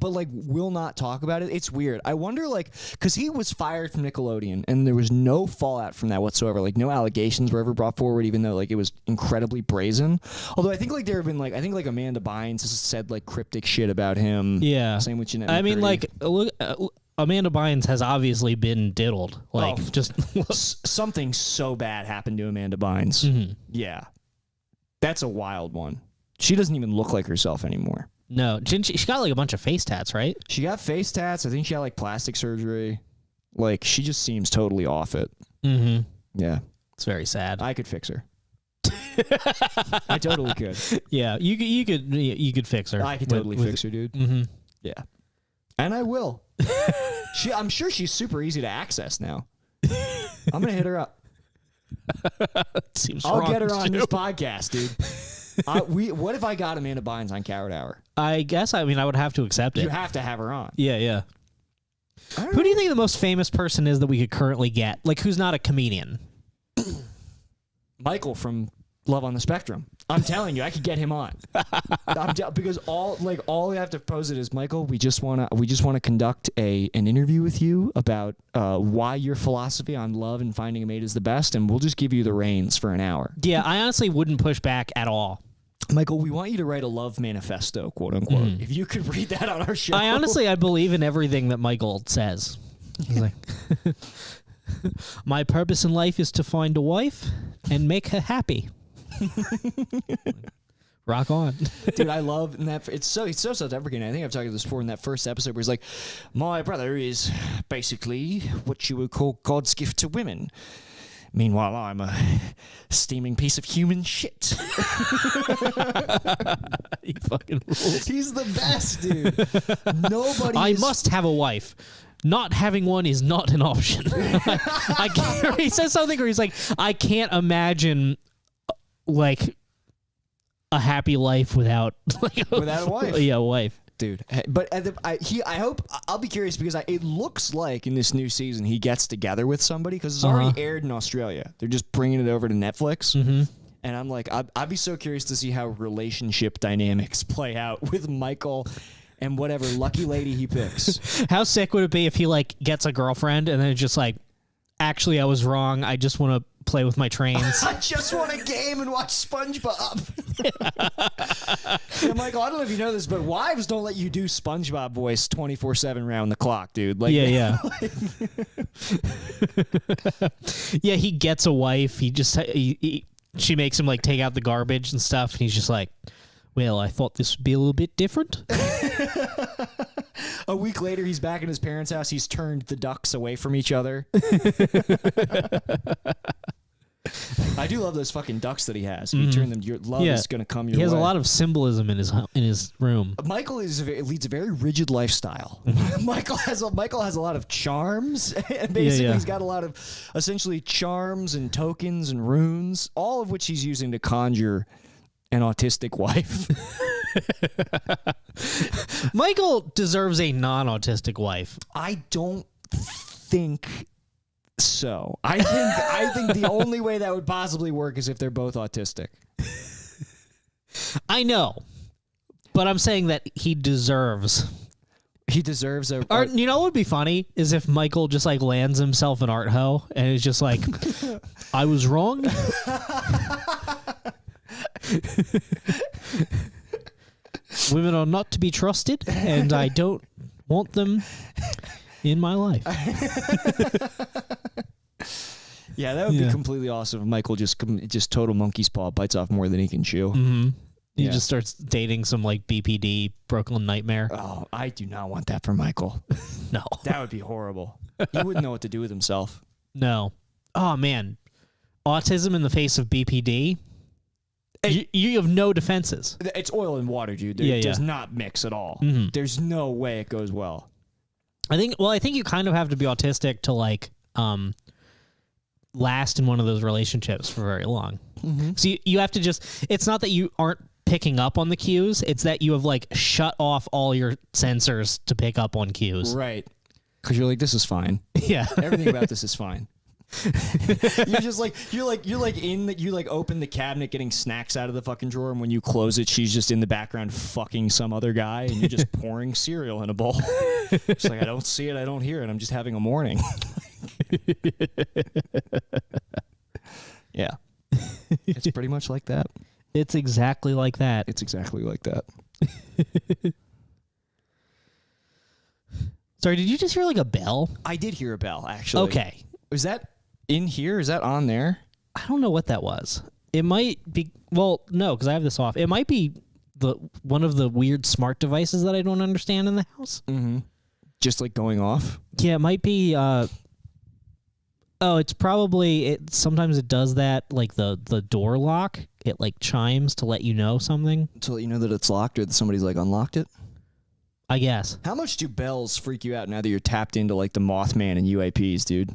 but like will not talk about it. It's weird. I wonder, like, because he was fired from Nickelodeon and there was no fallout from that whatsoever. Like no allegations were ever brought forward, even though like it was incredibly brazen. Although I think like there have been like Amanda Bynes has said like cryptic shit about him. Yeah. Same with Jeanette. I mean, McCurdy. like look. Amanda Bynes has obviously been diddled. Like something so bad happened to Amanda Bynes. Mm-hmm. Yeah. That's a wild one. She doesn't even look like herself anymore. No, she got like a bunch of face tats, right? She got face tats. I think she had like plastic surgery. Like she just seems totally off it. Mm-hmm. Yeah. It's very sad. I could fix her. I totally could. Yeah, you could fix her. I could totally fix her, dude. Mm-hmm. Yeah. And I will. I'm sure she's super easy to access now. I'm going to hit her up. Seems I'll wrong get her on too. this podcast, dude. What if I got Amanda Bynes on Carrot Hour? I guess I would have to accept it. You have to have her on. Yeah. Right. Who do you think the most famous person is that we could currently get? Like, who's not a comedian? Michael from Love on the Spectrum. I'm telling you, I could get him on. Because all you have to pose it is, Michael, we just want to conduct an interview with you about why your philosophy on love and finding a mate is the best, and we'll just give you the reins for an hour. Yeah, I honestly wouldn't push back at all. Michael, we want you to write a love manifesto, quote unquote. If you could read that on our show. I believe in everything that Michael says. He's like, my purpose in life is to find a wife and make her happy. Rock on. Dude, I love that. It's so self-deprecating. I think I've talked about this before in that first episode where he's like, my brother is basically what you would call God's gift to women. Meanwhile, I'm a steaming piece of human shit. He fucking rules. He's the best, dude. I must have a wife. Not having one is not an option. I can't, he says something where he's like, I can't imagine like a happy life without without a wife. Yeah, a wife. Dude, but I hope, I'll be curious because it looks like in this new season he gets together with somebody because it's already aired in Australia. They're just bringing it over to Netflix. And I'm like, I'd be so curious to see how relationship dynamics play out with Michael and whatever lucky lady he picks. How sick would it be if he like gets a girlfriend and then it's just like, actually, I was wrong. I just want to play with my trains. I just want a game and watch SpongeBob. Yeah, Michael, I don't know if you know this, but wives don't let you do SpongeBob voice 24/7 round the clock, dude. Like, yeah. Yeah, he gets a wife. She makes him like take out the garbage and stuff, and he's just like, well, I thought this would be a little bit different. A week later, he's back in his parents' house. He's turned the ducks away from each other. I do love those fucking ducks that he has. You turn them, your love is going to come your way. He has a lot of symbolism in his room. Michael leads a very rigid lifestyle. Michael has a lot of charms. And basically, he's got a lot of essentially charms and tokens and runes, all of which he's using to conjure an autistic wife. Michael deserves a non-autistic wife. I don't think so. I think the only way that would possibly work is if they're both autistic. I know, but I'm saying that he deserves. He deserves a. Or you know what would be funny is if Michael just like lands himself an art hoe and is just like, I was wrong. Women are not to be trusted, and I don't want them in my life. Yeah, that would be completely awesome if Michael just total monkey's paw, bites off more than he can chew. Mm-hmm. He just starts dating some like BPD Brooklyn Nightmare. Oh, I do not want that for Michael. No. That would be horrible. He wouldn't know what to do with himself. No. Oh, man. Autism in the face of BPD. You have no defenses. It's oil and water, dude. It does not mix at all. Mm-hmm. There's no way it goes well. I think you kind of have to be autistic to like last in one of those relationships for very long. Mm-hmm. So you have to it's not that you aren't picking up on the cues, it's that you have like shut off all your sensors to pick up on cues. Right. Because you're like, this is fine. Yeah. Everything about this is fine. you open the cabinet getting snacks out of the fucking drawer, and when you close it, she's just in the background fucking some other guy, and you're just pouring cereal in a bowl. It's like, I don't see it, I don't hear it, I'm just having a morning. Yeah. It's pretty much like that. It's exactly like that. It's exactly like that. Sorry, did you just hear like a bell? I did hear a bell, actually. Okay. Is that in here? Is that on there? I don't know what that was. It might be, well, no, because I have this off. It might be one of the weird smart devices that I don't understand in the house. Mm-hmm. Just like going off? Yeah, it might be, it's probably, sometimes it does that, like the door lock. It like chimes to let you know something. To let you know that it's locked or that somebody's like unlocked it? I guess. How much do bells freak you out now that you're tapped into like the Mothman and UAPs, dude?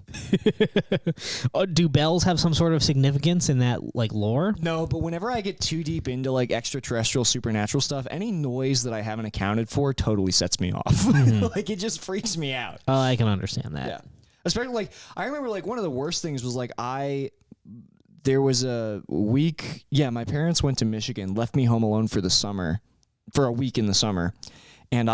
Do bells have some sort of significance in that like lore? No, but whenever I get too deep into like extraterrestrial, supernatural stuff, any noise that I haven't accounted for totally sets me off. Mm-hmm. Like it just freaks me out. Oh, I can understand that. Yeah. Especially like, I remember like one of the worst things was like there was a week, my parents went to Michigan, left me home alone for a week in the summer. And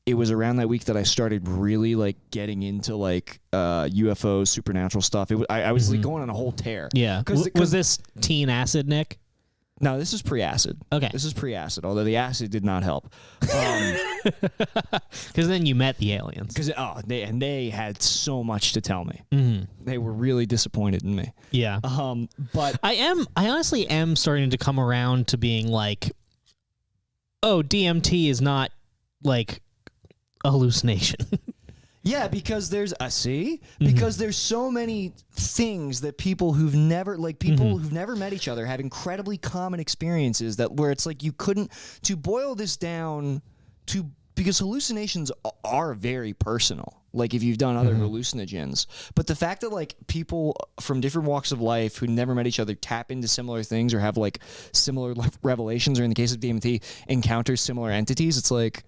it was around that week that I started really like getting into like UFOs, supernatural stuff. I was like going on a whole tear. Yeah. Was this teen acid, Nick? No, this is pre-acid. Okay. This is pre-acid, although the acid did not help. Because then you met the aliens. They had so much to tell me. Mm-hmm. They were really disappointed in me. Yeah. But I honestly am starting to come around to being like, oh, DMT is not like a hallucination. Yeah, because there's because there's so many things that people who've never met each other have incredibly common experiences that where it's like you couldn't, to boil this down to because hallucinations are very personal. Like if you've done other hallucinogens, but the fact that like people from different walks of life who never met each other tap into similar things or have like similar revelations, or in the case of DMT, encounter similar entities, it's like,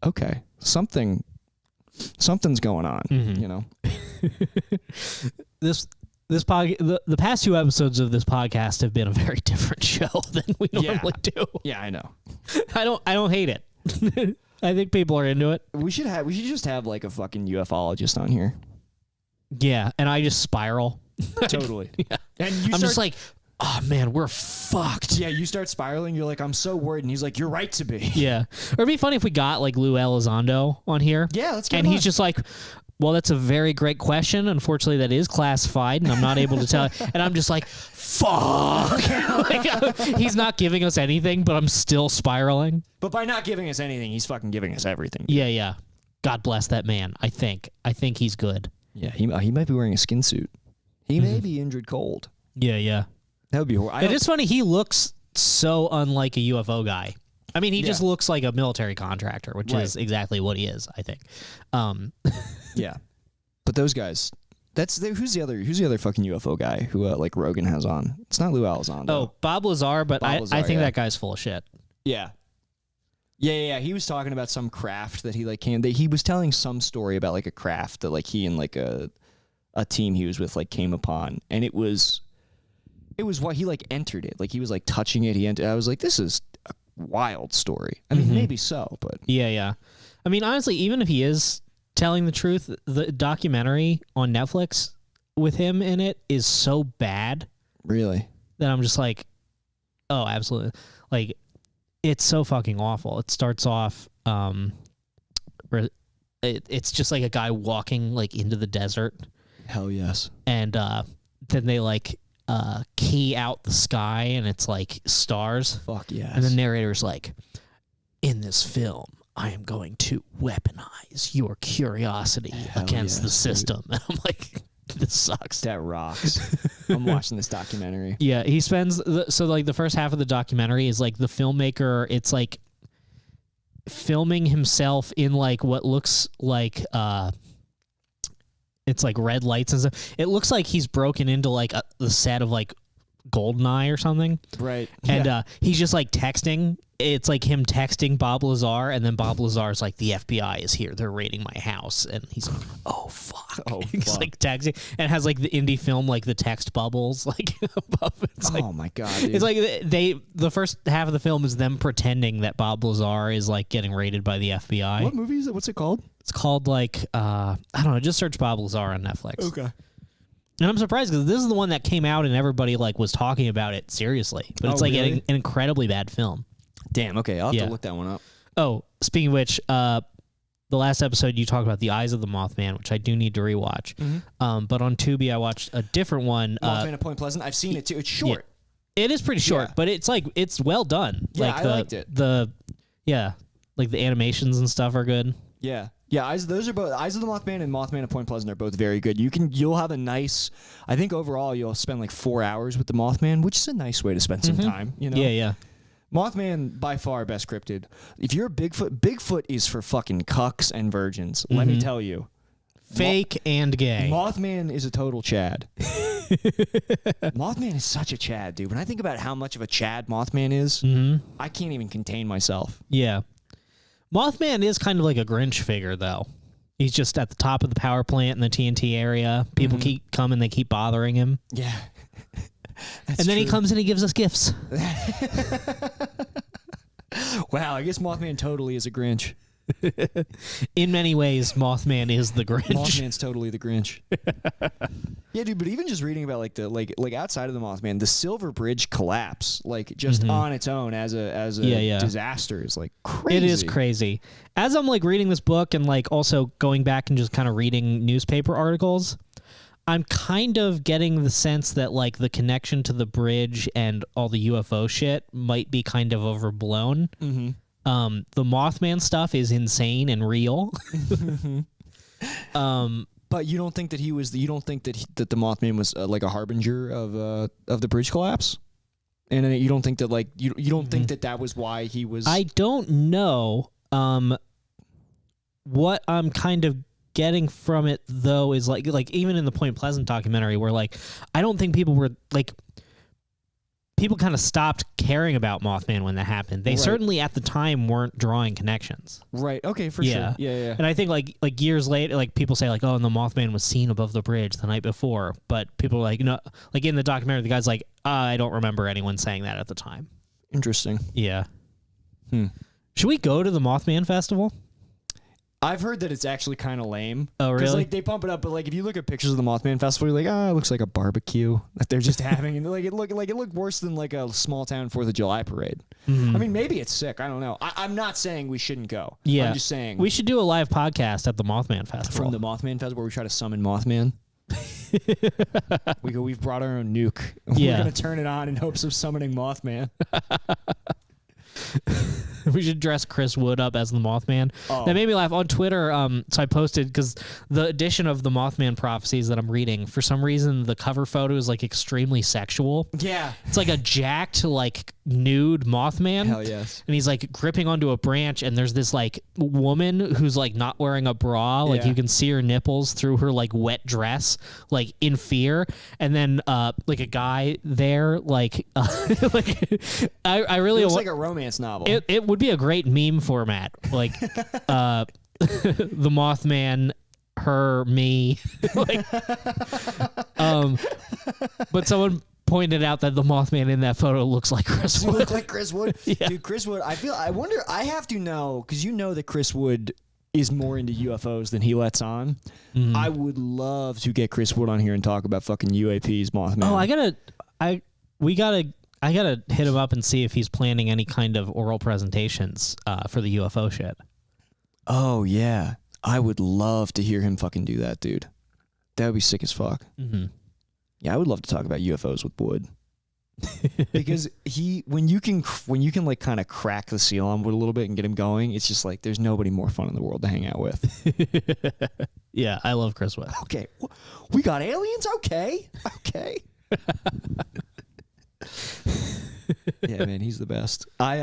okay, something's going on, you know. The past 2 episodes of this podcast have been a very different show than we normally do. Yeah, I know. I don't hate it. I think people are into it. We should just have like a fucking UFOlogist on here. Yeah, and I just spiral. Totally. Yeah. And I'm just like, oh man, we're fucked. Yeah, you start spiraling. You're like, I'm so worried, and he's like, you're right to be. Yeah, or it'd be funny if we got like Lou Elizondo on here. Yeah, let's get and him he's on. just like, well, that's a very great question. Unfortunately, that is classified, and I'm not able to tell. And I'm just like, fuck. Like, he's not giving us anything, but I'm still spiraling. But by not giving us anything, he's fucking giving us everything. Yeah, yeah. God bless that man. I think he's good. Yeah, he might be wearing a skin suit. He may be injured cold. Yeah, yeah. That would be horrible. It is funny. He looks so unlike a UFO guy. I mean, he just looks like a military contractor, which is exactly what he is, I think. Yeah, but those guys. Who's the other fucking UFO guy who like Rogan has on? It's not Lou Elizondo. Oh, Bob Lazar, but I think yeah. that guy's full of shit. Yeah. Yeah. He was talking about some craft that he like he was telling some story about like a craft that like he and like a team he was with like came upon, and it was what he like entered it. Like he was like touching it. I was like, this is a wild story. I mean, maybe so, but Yeah, yeah. I mean, honestly, even if he is telling the truth, the documentary on Netflix with him in it is so bad really, that I'm just like, oh, absolutely. Like, it's so fucking awful. It starts off, where it's just like a guy walking like into the desert, hell yes, and then they like key out the sky, and it's like stars. Fuck yes. And the narrator's like, in this film, I am going to weaponize your curiosity against the system. And I'm like, this sucks. That rocks. I'm watching this documentary. Yeah, he spends so like the first half of the documentary is like the filmmaker. It's like filming himself in like what looks like it's like red lights and stuff. It looks like he's broken into like the set of like Goldeneye or something. Right. And he's just like texting. It's like him texting Bob Lazar, and then Bob Lazar's like, the FBI is here. They're raiding my house. And he's like, oh, fuck. He's fuck. like texting, and has like the indie film, like the text bubbles. Like, above. It's like, oh, my God, dude. It's like the first half of the film is them pretending that Bob Lazar is like getting raided by the FBI. What movie is it? What's it called? It's called like, I don't know, just search Bob Lazar on Netflix. Okay. And I'm surprised because this is the one that came out and everybody like was talking about it seriously. But it's like really? an incredibly bad film. Damn, okay. I'll have to look that one up. Oh, speaking of which, the last episode you talked about The Eyes of the Mothman, which I do need to rewatch. But on Tubi, I watched a different one. Mothman at Point Pleasant. I've seen it too. It's short. Yeah. It is pretty short, but it's like it's well done. Yeah, like I liked it. Like the animations and stuff are good. Yeah. Yeah, those are both Eyes of the Mothman and Mothman at Point Pleasant are both very good. You'll have a nice. I think overall you'll spend like 4 hours with the Mothman, which is a nice way to spend some time. You know. Yeah, yeah. Mothman by far best cryptid. If you're a Bigfoot is for fucking cucks and virgins. Let me tell you. Fake and gay. Mothman is a total Chad. Mothman is such a Chad, dude. When I think about how much of a Chad Mothman is, I can't even contain myself. Yeah. Mothman is kind of like a Grinch figure, though. He's just at the top of the power plant in the TNT area. People keep coming, they keep bothering him. Yeah. And then he comes and he gives us gifts. Wow, I guess Mothman totally is a Grinch. In many ways, Mothman is the Grinch. Mothman's totally the Grinch. Yeah, dude, but even just reading about like the like outside of the Mothman, the Silver Bridge collapse, like just on its own as a disaster is like crazy. It is crazy. As I'm like reading this book and like also going back and just kind of reading newspaper articles, I'm kind of getting the sense that like the connection to the bridge and all the UFO shit might be kind of overblown. The Mothman stuff is insane and real. But you don't think that he was? You don't think that that the Mothman was like a harbinger of the bridge collapse? And you don't think that like you don't think that was why he was? I don't know. what I'm kind of getting from it though is like even in the Point Pleasant documentary, where like I don't think people were like. People kind of stopped caring about Mothman when that happened. They certainly at the time weren't drawing connections. Right. Okay, for sure. Yeah. And I think like years later, like people say like, oh, and the Mothman was seen above the bridge the night before. But people are like, no, like in the documentary, the guy's like, I don't remember anyone saying that at the time. Interesting. Yeah. Should we go to the Mothman Festival? I've heard that it's actually kind of lame. Oh, really? Because like they pump it up, but like if you look at pictures of the Mothman Festival, you're like, it looks like a barbecue that they're just having, and like it looked worse than like a small town 4th of July parade. I mean, maybe it's sick. I don't know. I'm not saying we shouldn't go. Yeah, I'm just saying we should do a live podcast at the Mothman Festival. From the Mothman Festival, where we try to summon Mothman. We've brought our own nuke. We're gonna turn it on in hopes of summoning Mothman. We should dress Chris Wood up as the Mothman. That made me laugh on Twitter. So I posted because the edition of the Mothman Prophecies that I'm reading, for some reason, the cover photo is like extremely sexual. Yeah, it's like a jacked, like nude Mothman. Hell yes. And he's like gripping onto a branch, and there's this like woman who's like not wearing a bra. Like you can see her nipples through her like wet dress, like in fear. And then like a guy there, like like I really looks like a romance novel. It would be a great meme format, like the Mothman, her, me, like, but someone pointed out that the Mothman in that photo looks like Chris Wood. Look like Chris Wood, Yeah. Dude. Chris Wood. I wonder. I have to know, because you know that Chris Wood is more into UFOs than he lets on. I would love to get Chris Wood on here and talk about fucking UAPs, Mothman. Oh, I gotta hit him up and see if he's planning any kind of oral presentations for the UFO shit. Oh yeah, I would love to hear him fucking do that, dude. That would be sick as fuck. Yeah, I would love to talk about UFOs with Wood. Because when you can like kind of crack the seal on Wood a little bit and get him going, it's just like there's nobody more fun in the world to hang out with. Yeah, I love Chris Wood. Okay, we got aliens. Okay. Yeah, man, he's the best. I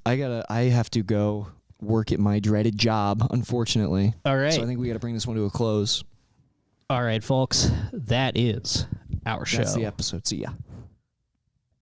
have to go work at my dreaded job, unfortunately. All right. So I think we got to bring this one to a close. All right, folks, that is our show. That's the episode. See ya.